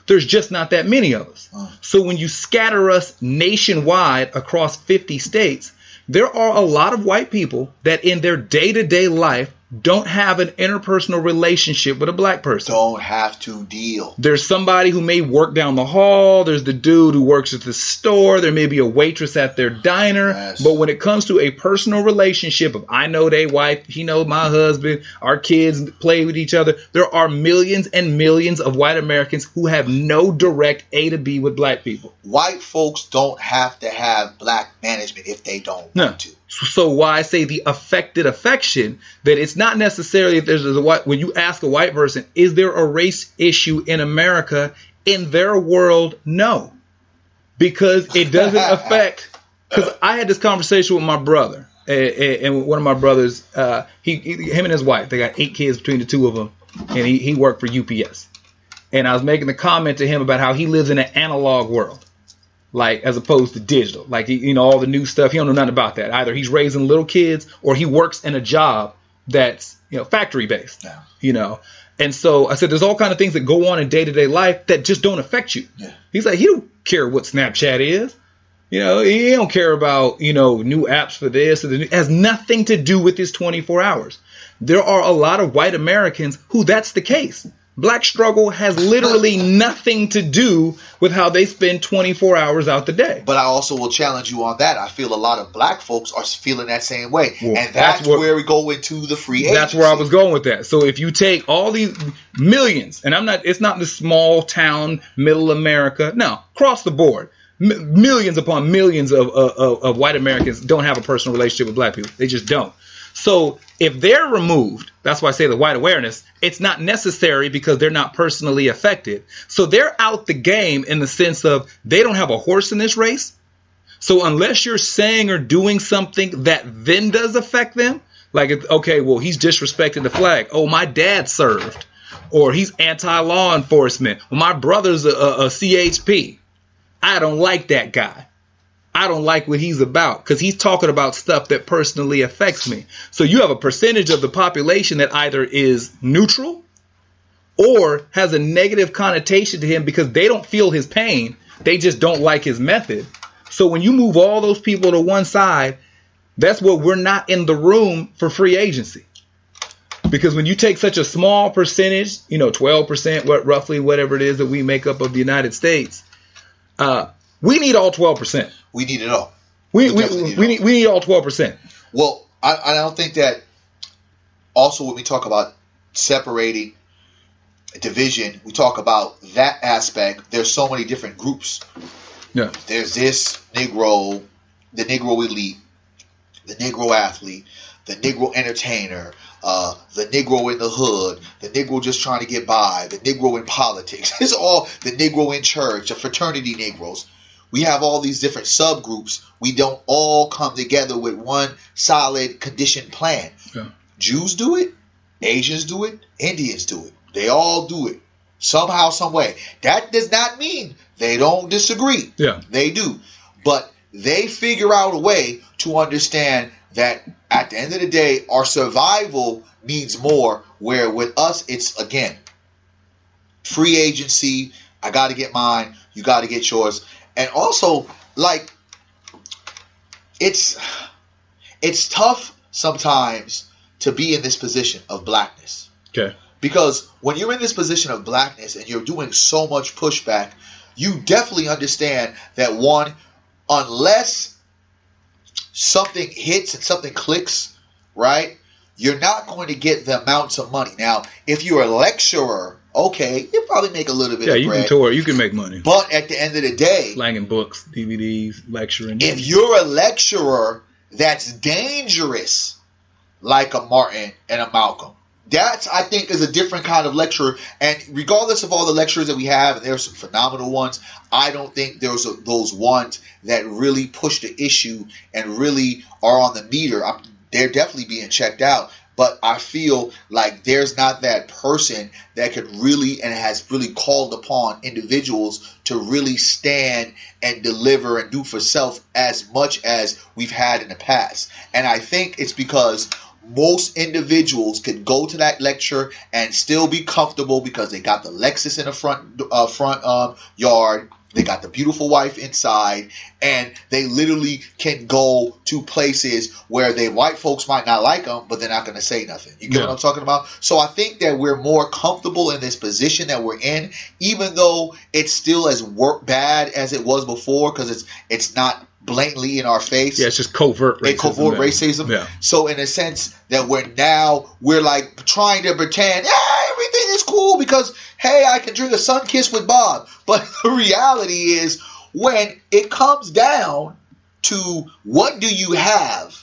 There's just not that many of us. So when you scatter us nationwide across 50 states, there are a lot of white people that in their day-to-day life don't have an interpersonal relationship with a black person. Don't have to deal. There's somebody who may work down the hall. There's the dude who works at the store. There may be a waitress at their diner. Yes. But when it comes to a personal relationship of I know they wife, he knows my husband, our kids play with each other, there are millions and millions of white Americans who have no direct A to B with black people. White folks don't have to have black management if they don't want to. So why I say the affected affection, that it's not necessarily if there's when you ask a white person, is there a race issue in America? In their world, no, because it doesn't affect. Because I had this conversation with my brother and one of my brothers, him and his wife, they got 8 kids between the two of them, and he worked for UPS. And I was making the comment to him about how he lives in an analog world. Like, as opposed to digital, like, all the new stuff. He don't know nothing about that. Either he's raising little kids or he works in a job that's, factory based, And so I said, there's all kinds of things that go on in day-to-day life that just don't affect you. Yeah. He's like, he don't care what Snapchat is. He don't care about, new apps for this. It has nothing to do with his 24 hours. There are a lot of white Americans who that's the case. Black struggle has literally nothing to do with how they spend 24 hours out the day. But I also will challenge you on that. I feel a lot of black folks are feeling that same way. Well, and that's where we go into the free agency. That's where I was going with that. So if you take all these millions, and it's not the small town, middle America. No, across the board. Millions upon millions of white Americans don't have a personal relationship with black people. They just don't. So if they're removed, that's why I say the white awareness, it's not necessary because they're not personally affected. So they're out the game in the sense of they don't have a horse in this race. So unless you're saying or doing something that then does affect them, like, okay, well, he's disrespecting the flag. Oh, my dad served. Or he's anti-law enforcement. Well, my brother's a CHP. I don't like that guy. I don't like what he's about because he's talking about stuff that personally affects me. So you have a percentage of the population that either is neutral or has a negative connotation to him because they don't feel his pain. They just don't like his method. So when you move all those people to one side, that's what we're not in the room for free agency. Because when you take such a small percentage, 12%, roughly whatever it is that we make up of the United States, we need all 12%. We need it all. We need all 12%. Well, I don't think that. Also, when we talk about separating division, we talk about that aspect. There's so many different groups. Yeah. There's this Negro, the Negro elite, the Negro athlete, the Negro entertainer, the Negro in the hood, the Negro just trying to get by, the Negro in politics. It's all the Negro in church, the fraternity Negroes. We have all these different subgroups. We don't all come together with one solid conditioned plan. Yeah. Jews do it, Asians do it, Indians do it. They all do it somehow, some way. That does not mean they don't disagree. Yeah, they do, but they figure out a way to understand that at the end of the day, our survival means more. Where with us, it's again free agency. I got to get mine. You got to get yours, and also like it's tough sometimes to be in this position of blackness. Okay. Because when you're in this position of blackness and you're doing so much pushback, you definitely understand that one, unless something hits and something clicks, right, you're not going to get the amounts of money. Now, if you're a lecturer, okay, you probably make a little bit of bread. Yeah, you can tour, you can make money. But at the end of the day, slanging books, DVDs, lecturing. If you're a lecturer that's dangerous, like a Martin and a Malcolm, that I think is a different kind of lecturer. And regardless of all the lecturers that we have, and there's some phenomenal ones, I don't think there's those ones that really push the issue and really are on the meter. They're definitely being checked out. But I feel like there's not that person that could really and has really called upon individuals to really stand and deliver and do for self as much as we've had in the past. And I think it's because most individuals could go to that lecture and still be comfortable because they got the Lexus in the front yard. They got the beautiful wife inside, and they literally can go to places where they white folks might not like them, but they're not going to say nothing. You get what I'm talking about? So I think that we're more comfortable in this position that we're in, even though it's still as bad as it was before, because it's not blatantly in our face. Yeah, it's just covert racism. Racism. Yeah. So in a sense that we're like trying to pretend, everything is cool because, hey, I can drink a sun kiss with Bob. But the reality is when it comes down to what do you have?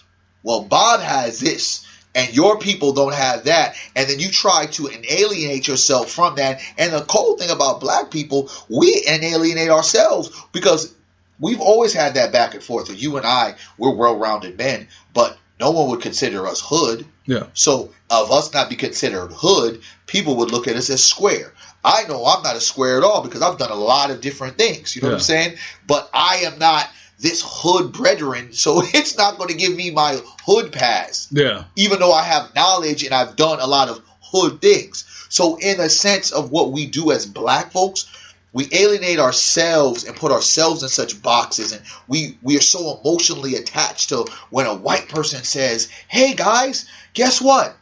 Well, Bob has this and your people don't have that. And then you try to alienate yourself from that. And the cold thing about black people, we alienate ourselves because we've always had that back and forth. You and I, we're well-rounded men, but no one would consider us hood. Yeah. So of us not be considered hood, people would look at us as square. I know I'm not a square at all because I've done a lot of different things. You know what I'm saying? But I am not this hood brethren, so it's not going to give me my hood pass. Yeah. Even though I have knowledge and I've done a lot of hood things. So in a sense of what we do as black folks, we alienate ourselves and put ourselves in such boxes, and we are so emotionally attached to when a white person says, hey guys, guess what?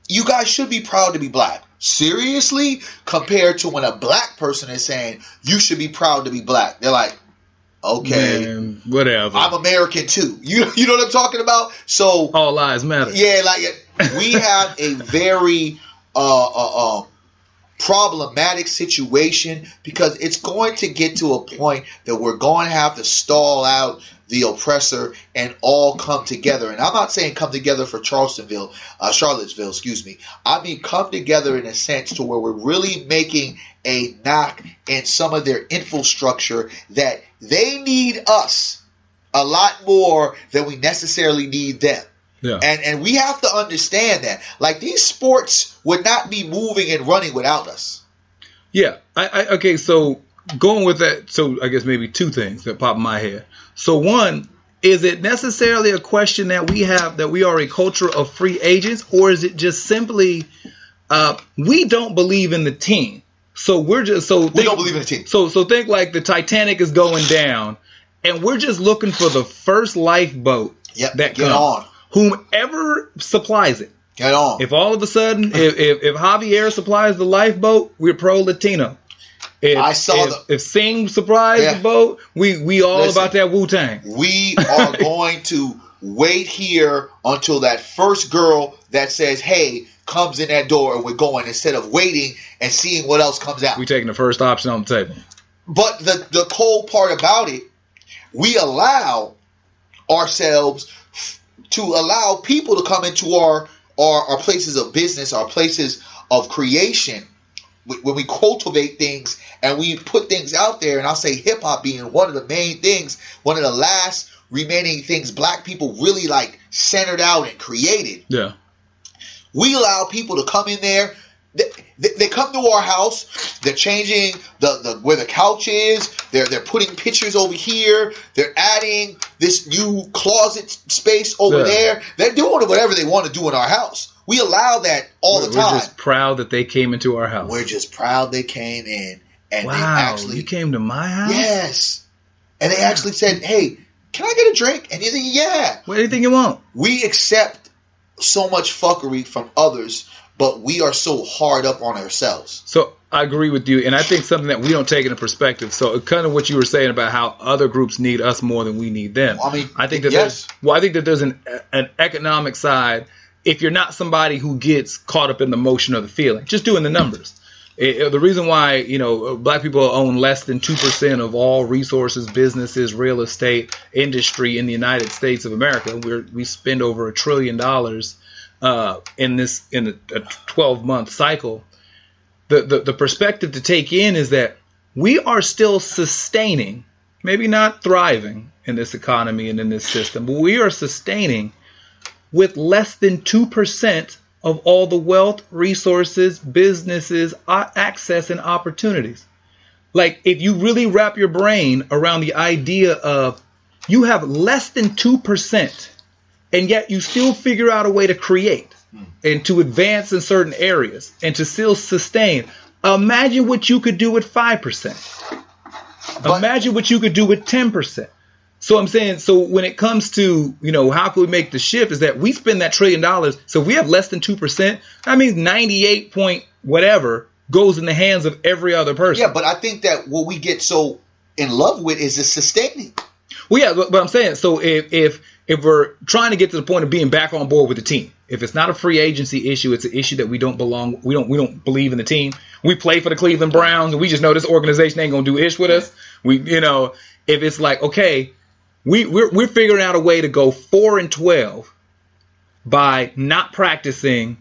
You guys should be proud to be black. Seriously? Compared to when a black person is saying, you should be proud to be black. They're like, okay. Man, whatever. I'm American too. You know what I'm talking about? So all lives matter. Yeah, like we have a very problematic situation because it's going to get to a point that we're going to have to stall out the oppressor and all come together. And I'm not saying come together for Charlottesville, excuse me. I mean come together in a sense to where we're really making a knock in some of their infrastructure that they need us a lot more than we necessarily need them. Yeah. And we have to understand that. Like, these sports would not be moving and running without us. Yeah. Okay, so going with that, so I guess maybe two things that pop in my head. So one, is it necessarily a question that we have that we are a culture of free agents, or is it just simply we don't believe in the team? So we don't believe in the team. So think like the Titanic is going down, and we're just looking for the first lifeboat that get comes. On. Whomever supplies it. Get on. If all of a sudden, if Javier supplies the lifeboat, we're pro Latino. If Singh supplies the boat, we all about that Wu-Tang. We are going to wait here until that first girl that says, hey, comes in that door and we're going, instead of waiting and seeing what else comes out. We're taking the first option on the table. But the cold part about it, we allow ourselves to allow people to come into our places of business, our places of creation, when we cultivate things and we put things out there. And I'll say hip hop being one of the main things, one of the last remaining things black people really like centered out and created. Yeah. We allow people to come in there. They come to our house. They're changing the where the couch is. They're putting pictures over here. They're adding this new closet space over there. They're doing whatever they want to do in our house. We allow that all the time. We're just proud that they came into our house. We're just proud they came in, and wow, they actually you came to my house. Yes, and they actually said, "Hey, can I get a drink?" And you think, "Yeah, anything you want." We accept so much fuckery from others, but we are so hard up on ourselves. So I agree with you, and I think something that we don't take into perspective. So kind of what you were saying about how other groups need us more than we need them. Well, I mean, I think that there's an economic side. If you're not somebody who gets caught up in the motion of the feeling, just doing the numbers. The reason why, black people own less than 2% of all resources, businesses, real estate, industry in the United States of America. We spend over $1 trillion in a 12-month cycle. The perspective to take in is that we are still sustaining, maybe not thriving in this economy and in this system, but we are sustaining with less than 2% of all the wealth, resources, businesses, access, and opportunities. Like, if you really wrap your brain around the idea of you have less than 2%, and yet you still figure out a way to create and to advance in certain areas and to still sustain. Imagine what you could do with 5%. Imagine what you could do with 10%. So I'm saying, so when it comes to, how can we make the shift, is that we spend that $1 trillion. So if we have less than 2%, that means 98 point whatever goes in the hands of every other person. Yeah, but I think that what we get so in love with is the sustaining. Well, yeah, but I'm saying, so if we're trying to get to the point of being back on board with the team, if it's not a free agency issue, it's an issue that we don't believe in the team. We play for the Cleveland Browns and we just know this organization ain't gonna do ish with us. If it's like, okay, we're figuring out a way to go 4-12 by not practicing,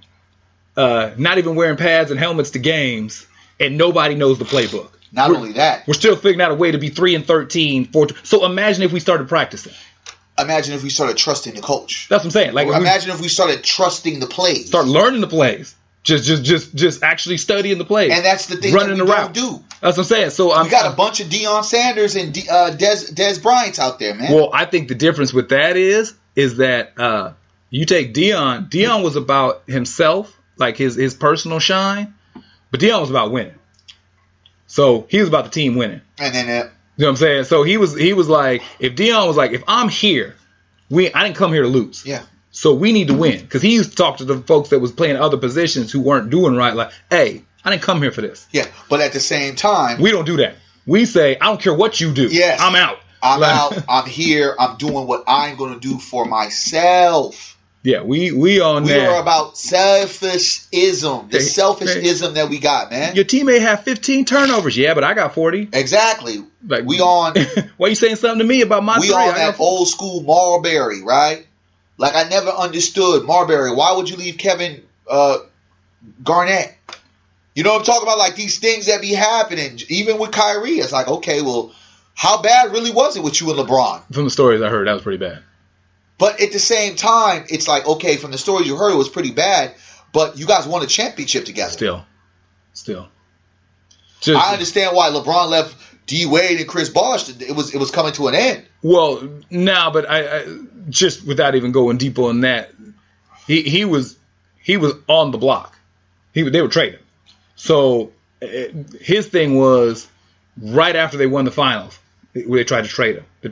not even wearing pads and helmets to games, and nobody knows the playbook. Not only that, we're still figuring out a way to be 3-13, 4. So imagine if we started practicing. Imagine if we started trusting the coach. That's what I'm saying. Like, imagine if we started trusting the plays. Start learning the plays. Just actually studying the plays. And that's the thing running that we don't do. That's what I'm saying. So we got a bunch of Deion Sanders and Des Bryant's out there, man. Well, I think the difference with that is that you take Deion. Deion was about himself, like his personal shine, but Deion was about winning. So he was about the team winning. And then you know what I'm saying? So he was like, if Deion was like, if I'm here, I didn't come here to lose. Yeah. So we need to win. Because he used to talk to the folks that was playing other positions who weren't doing right. Like, hey, I didn't come here for this. Yeah. But at the same time, we don't do that. We say, I don't care what you do. Yes. I'm out. I'm out. I'm here. I'm doing what I'm going to do for myself. Yeah, we on that. We are about selfishism. The selfishism that we got, man. Your teammate have 15 turnovers. Yeah, but I got 40. Exactly. Like, we on. Why you saying something to me about my we 3? on that old school Marbury, right? Like, I never understood Marbury. Why would you leave Kevin Garnett? You know what I'm talking about? Like, these things that be happening. Even with Kyrie, it's like, okay, well, how bad really was it with you and LeBron? From the stories I heard, that was pretty bad. But at the same time, it's like, okay, from the stories you heard, it was pretty bad. But you guys won a championship together. Still. I understand why LeBron left D Wade and Chris Bosh. It was coming to an end. Well, no, but I just without even going deeper on that, he was on the block. They were trading. So his thing was right after they won the finals, they tried to trade him. The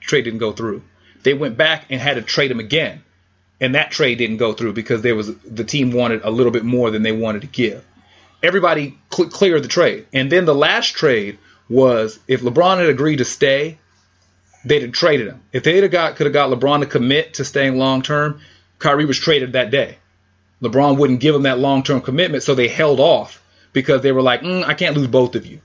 trade didn't go through. They went back and had to trade him again. and that trade didn't go through because the team wanted a little bit more than they wanted to give. Everybody cleared the trade. And then the last trade was if LeBron had agreed to stay, they'd have traded him. If they could have got LeBron to commit to staying long term, Kyrie was traded that day. LeBron wouldn't give him that long term commitment, so they held off because they were like, I can't lose both of you.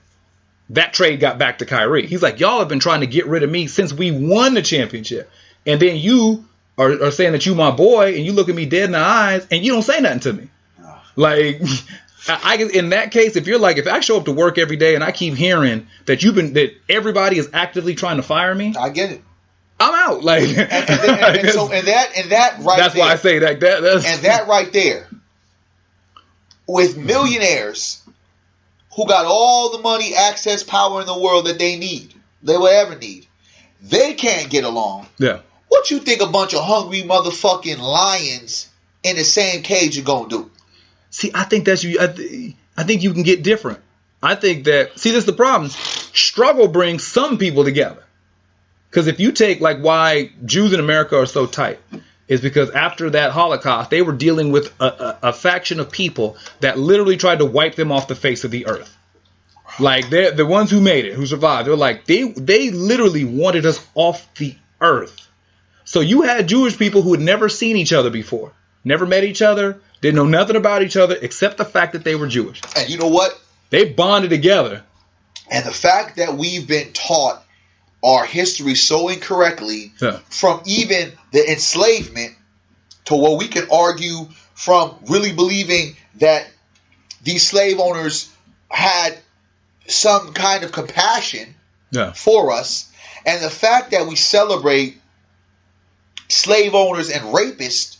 That trade got back to Kyrie. He's like, y'all have been trying to get rid of me since we won the championship. And then you are saying that you my boy, and you look at me dead in the eyes, and you don't say nothing to me. Like, in that case, if I show up to work every day and I keep hearing that everybody is actively trying to fire me, I get it. I'm out. Like, and that right. That's there, why I say that. And that right there, with millionaires who got all the money, access, power in the world that they will ever need, they can't get along. Yeah. What you think a bunch of hungry motherfucking lions in the same cage are gonna do? See, I think that's you. I think you can get different. I think that, see, this is the problem. Struggle brings some people together. Because if you take like why Jews in America are so tight, is because after that Holocaust, they were dealing with a faction of people that literally tried to wipe them off the face of the earth. Like, they're the ones who made it, who survived. They're like, they literally wanted us off the earth. So you had Jewish people who had never seen each other before, never met each other, didn't know nothing about each other except the fact that they were Jewish. And you know what? They bonded together. And the fact that we've been taught our history so incorrectly, from even the enslavement to what we can argue from really believing that these slave owners had some kind of compassion for us, and the fact that we celebrate slave owners and rapists,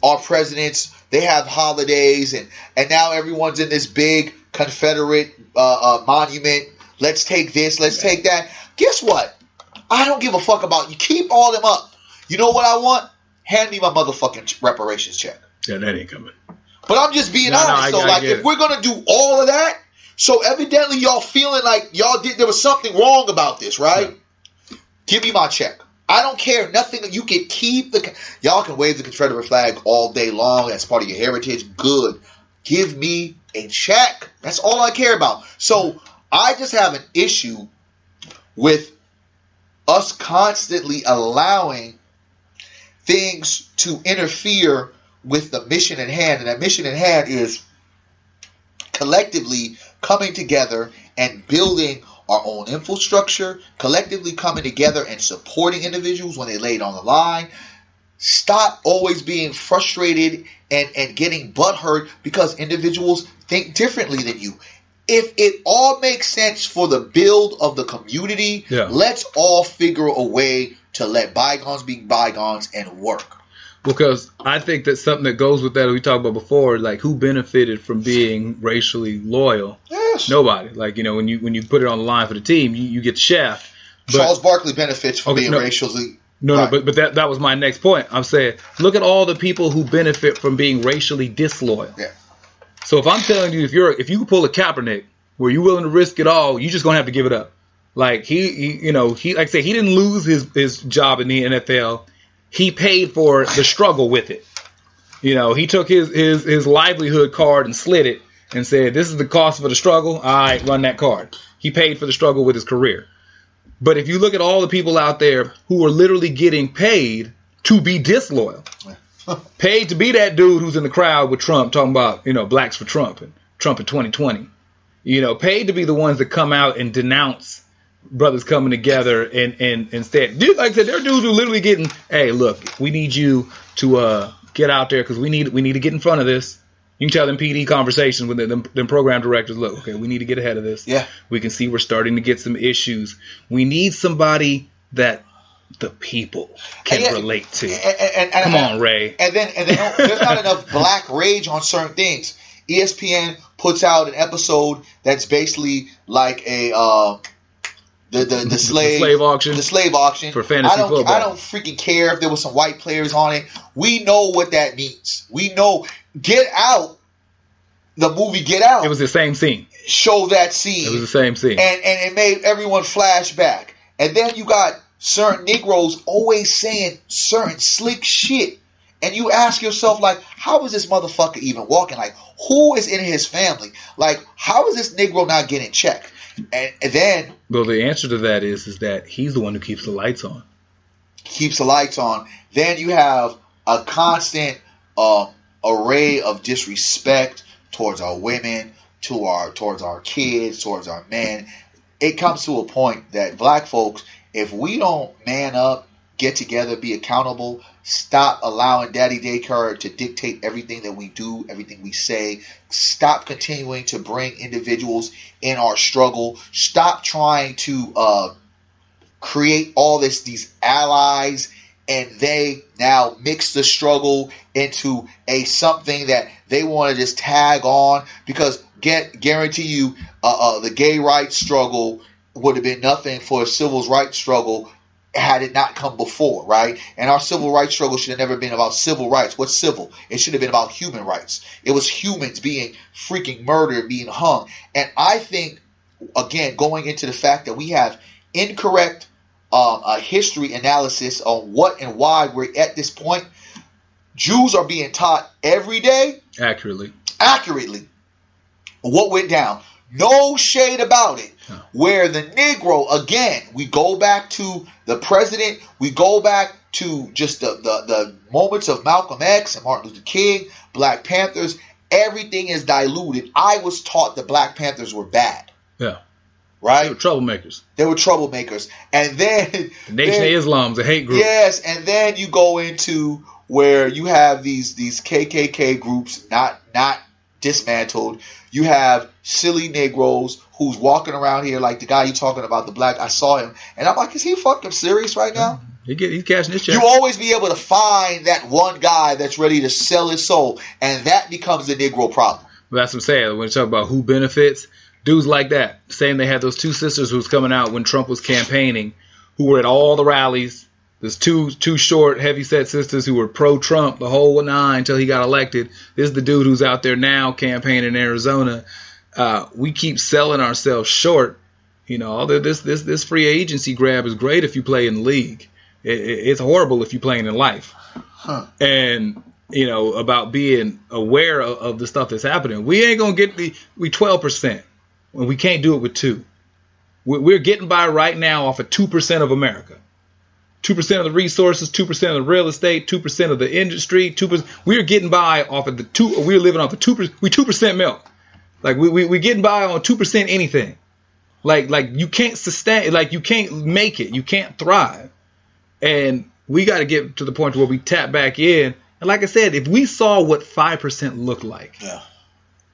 our presidents, they have holidays, and now everyone's in this big Confederate monument. Let's take this, let's take that. Guess what? I don't give a fuck about you. Keep all them up. You know what I want? Hand me my motherfucking reparations check. Yeah, that ain't coming. But I'm just being honest. If we're gonna do all of that, so evidently y'all feeling like there was something wrong about this, right? Yeah. Give me my check. I don't care. Nothing. You can keep y'all can wave the Confederate flag all day long. That's part of your heritage. Good. Give me a check. That's all I care about. So I just have an issue with us constantly allowing things to interfere with the mission at hand. And that mission at hand is collectively coming together and building our own infrastructure, collectively coming together and supporting individuals when they lay it on the line. Stop always being frustrated and getting butthurt because individuals think differently than you. If it all makes sense for the build of the community, let's all figure a way to let bygones be bygones and work. Because I think that something that goes with that we talked about before, like who benefited from being racially loyal? Yes. Nobody. Like, when you put it on the line for the team, you get the shaft. Charles Barkley benefits from being racially. No, but that was my next point. I'm saying, look at all the people who benefit from being racially disloyal. Yeah. So if I'm telling you, if you pull a Kaepernick where you're willing to risk it all, you're just gonna have to give it up. Like he like I say, he didn't lose his job in the NFL. He paid for the struggle with it. He took his livelihood card and slid it and said, "This is the cost for the struggle. All right, run that card." He paid for the struggle with his career. But if you look at all the people out there who are literally getting paid to be disloyal. Paid to be that dude who's in the crowd with Trump talking about, blacks for Trump and Trump in 2020. Paid to be the ones that come out and denounce brothers coming together and instead, like I said, there are dudes who are literally getting, hey, look, we need you to get out there because we need to get in front of this. You can tell them PD conversations with them program directors, look, okay, we need to get ahead of this. Yeah. We can see we're starting to get some issues. We need somebody that the people can relate to. Come on, Ray. And then there's not enough black rage on certain things. ESPN puts out an episode that's basically like a the slave auction. The slave auction for fantasy football. I don't freaking care if there was some white players on it. We know what that means. We know. Get Out. The movie Get Out. It was the same scene. Show that scene. It was the same scene. And it made everyone flash back. And then you got certain Negroes always saying certain slick shit And you ask yourself, like, how is this motherfucker even walking? Like, who is in his family? Like, how is this Negro not getting checked? And then... Well, the answer to that is that he's the one who keeps the lights on. Keeps the lights on. Then you have a constant array of disrespect towards our women, towards our kids, towards our men. It comes to a point that black folks, if we don't man up, get together, be accountable, stop allowing daddy daycare to dictate everything that we do, everything we say, stop continuing to bring individuals in our struggle, stop trying to create all these allies, and they now mix the struggle into something that they want to just tag on, because guarantee you the gay rights struggle would have been nothing for a civil rights struggle had it not come before, right? And our civil rights struggle should have never been about civil rights. What's civil? It should have been about human rights. It was humans being freaking murdered, being hung. And I think, again, going into the fact that we have incorrect history analysis on what and why we're at this point, Jews are being taught every day accurately what went down. No shade about it. No. Where the Negro, again, we go back to the president, we go back to just the moments of Malcolm X and Martin Luther King, Black Panthers, everything is diluted. I was taught the Black Panthers were bad. Yeah. Right? They were troublemakers. And then... The Nation of Islam's a hate group. Yes, and then you go into where you have these KKK groups not dismantled. You have silly Negroes who's walking around here like the guy you talking about, the black. I saw him, and I'm like, is he fucking serious right now? He's cashing his check. You always be able to find that one guy that's ready to sell his soul, and that becomes the Negro problem. But that's what I'm saying. When you talk about who benefits, dudes like that, saying they had those two sisters who was coming out when Trump was campaigning, who were at all the rallies. There's two short, heavy-set sisters who were pro-Trump the whole nine until he got elected. This is the dude who's out there now campaigning in Arizona. We keep selling ourselves short. You know, this free agency grab is great if you play in the league. It's horrible if you're playing in life. And, you know, about being aware of the stuff that's happening. We ain't going to get we 12%. When we can't do it with 2. We're getting by right now off of 2% of America. 2% of the resources, 2% of the real estate, 2% of the industry, 2%. We're getting by off of the 2. We're living off of 2%. We 2% milk. Like we getting by on 2% anything. Like you can't sustain. Like you can't make it. You can't thrive. And we got to get to the point where we tap back in. And like I said, if we saw what 5% looked like,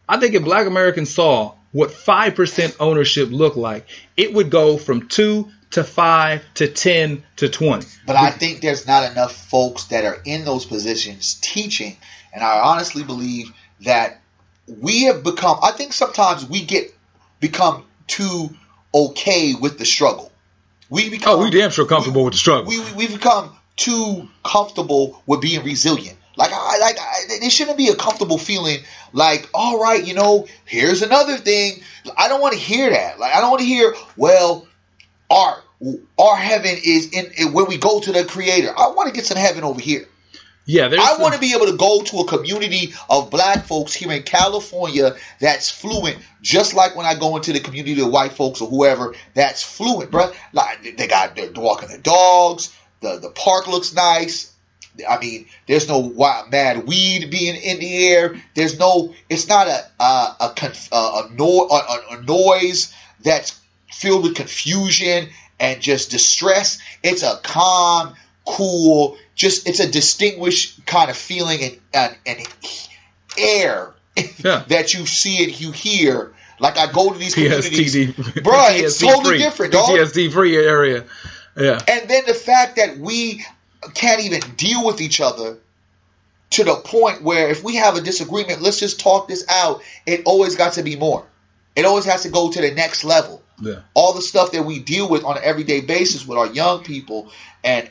I think if Black Americans saw what 5% ownership looked like, it would go from 2 to 5 to 10 to 20. But I think there's not enough folks that are in those positions teaching. And I honestly believe that we have become, I think sometimes we become too okay with the struggle. We damn sure comfortable with the struggle. We become too comfortable with being resilient. It shouldn't be a comfortable feeling like, all right, you know, here's another thing. I don't want to hear that. Like, I don't want to hear, well, our heaven is in when we go to the Creator. I want to get some heaven over here. Yeah, I want to be able to go to a community of black folks here in California that's fluent, just like when I go into the community of white folks or whoever that's fluent, bro. Like they're walking their dogs. The park looks nice. I mean, there's no mad weed being in the air. There's no. It's not a noise that's filled with confusion and just distress. It's a calm, cool, it's a distinguished kind of feeling and air that you see and you hear. Like I go to these communities, bro, it's totally different, dog. PTSD free area, yeah. And then the fact that we can't even deal with each other to the point where if we have a disagreement, let's just talk this out. It always got to be more. It always has to go to the next level. Yeah. All the stuff that we deal with on an everyday basis with our young people and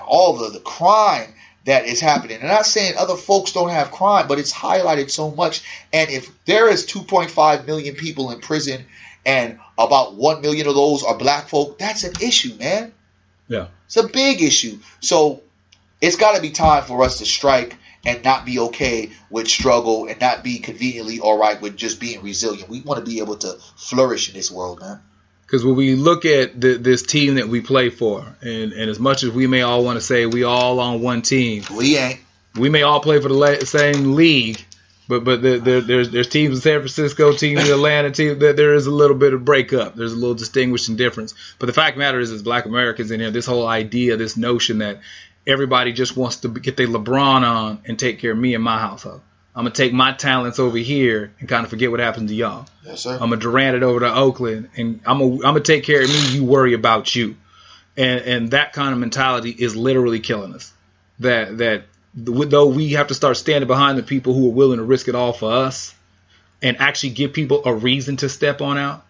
all the crime that is happening. And I'm not saying other folks don't have crime, but it's highlighted so much. And if there is 2.5 million people in prison and about 1 million of those are black folk, that's an issue, man. Yeah. It's a big issue. So it's got to be time for us to strike and not be okay with struggle and not be conveniently all right with just being resilient. We want to be able to flourish in this world, man. Because when we look at this team that we play for, and as much as we may all want to say we all on one team, we ain't. We may all play for the same league, but there's teams in San Francisco, teams in Atlanta, teams that there is a little bit of breakup. There's a little distinguishing difference. But the fact of the matter is, as Black Americans in here, this whole idea, this notion that everybody just wants to get their LeBron on and take care of me and my household. I'm going to take my talents over here and kind of forget what happened to y'all. Yes, sir. I'm going to Durant it over to Oakland, and I'm going to take care of me, you worry about you. And that kind of mentality is literally killing us. That though we have to start standing behind the people who are willing to risk it all for us and actually give people a reason to step on out.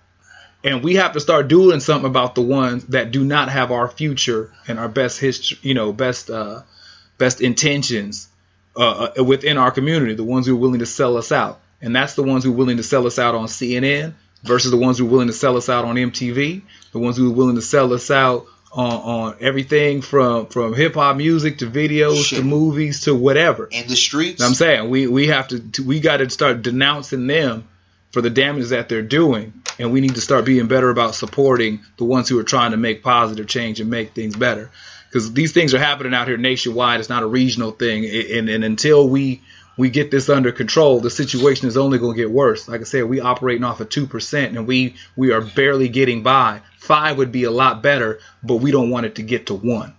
And we have to start doing something about the ones that do not have our future and our best history, best intentions within our community, the ones who are willing to sell us out. And that's the ones who are willing to sell us out on CNN versus the ones who are willing to sell us out on MTV, the ones who are willing to sell us out on everything from hip hop music to videos to movies to whatever. In the streets. I'm saying we got to start denouncing them for the damage that they're doing, and we need to start being better about supporting the ones who are trying to make positive change and make things better. Because these things are happening out here nationwide. It's not a regional thing, and until we get this under control, the situation is only going to get worse. Like I said, we operating off of 2%, and we are barely getting by. 5 would be a lot better, but we don't want it to get to 1.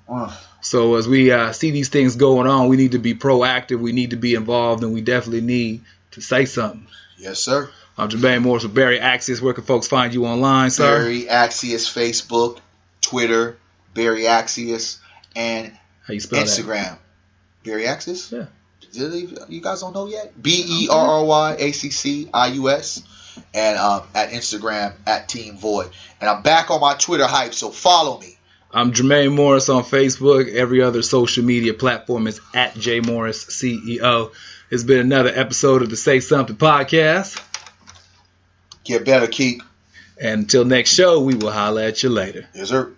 So as we see these things going on, we need to be proactive. We need to be involved, and we definitely need to say something. Yes, sir. I'm Jermaine Morris with Barry Accius. Where can folks find you online, sir? Barry Accius, Facebook, Twitter, Barry Accius, and how you spell Instagram. That? Barry Accius? Yeah. You guys don't know yet? BerryAccius. And at Instagram at Team Void. And I'm back on my Twitter hype, so follow me. I'm Jermaine Morris on Facebook. Every other social media platform is at JMorrisCEO. It's been another episode of the Say Something podcast. Get better, Keith. And until next show, we will holler at you later. Yes, sir.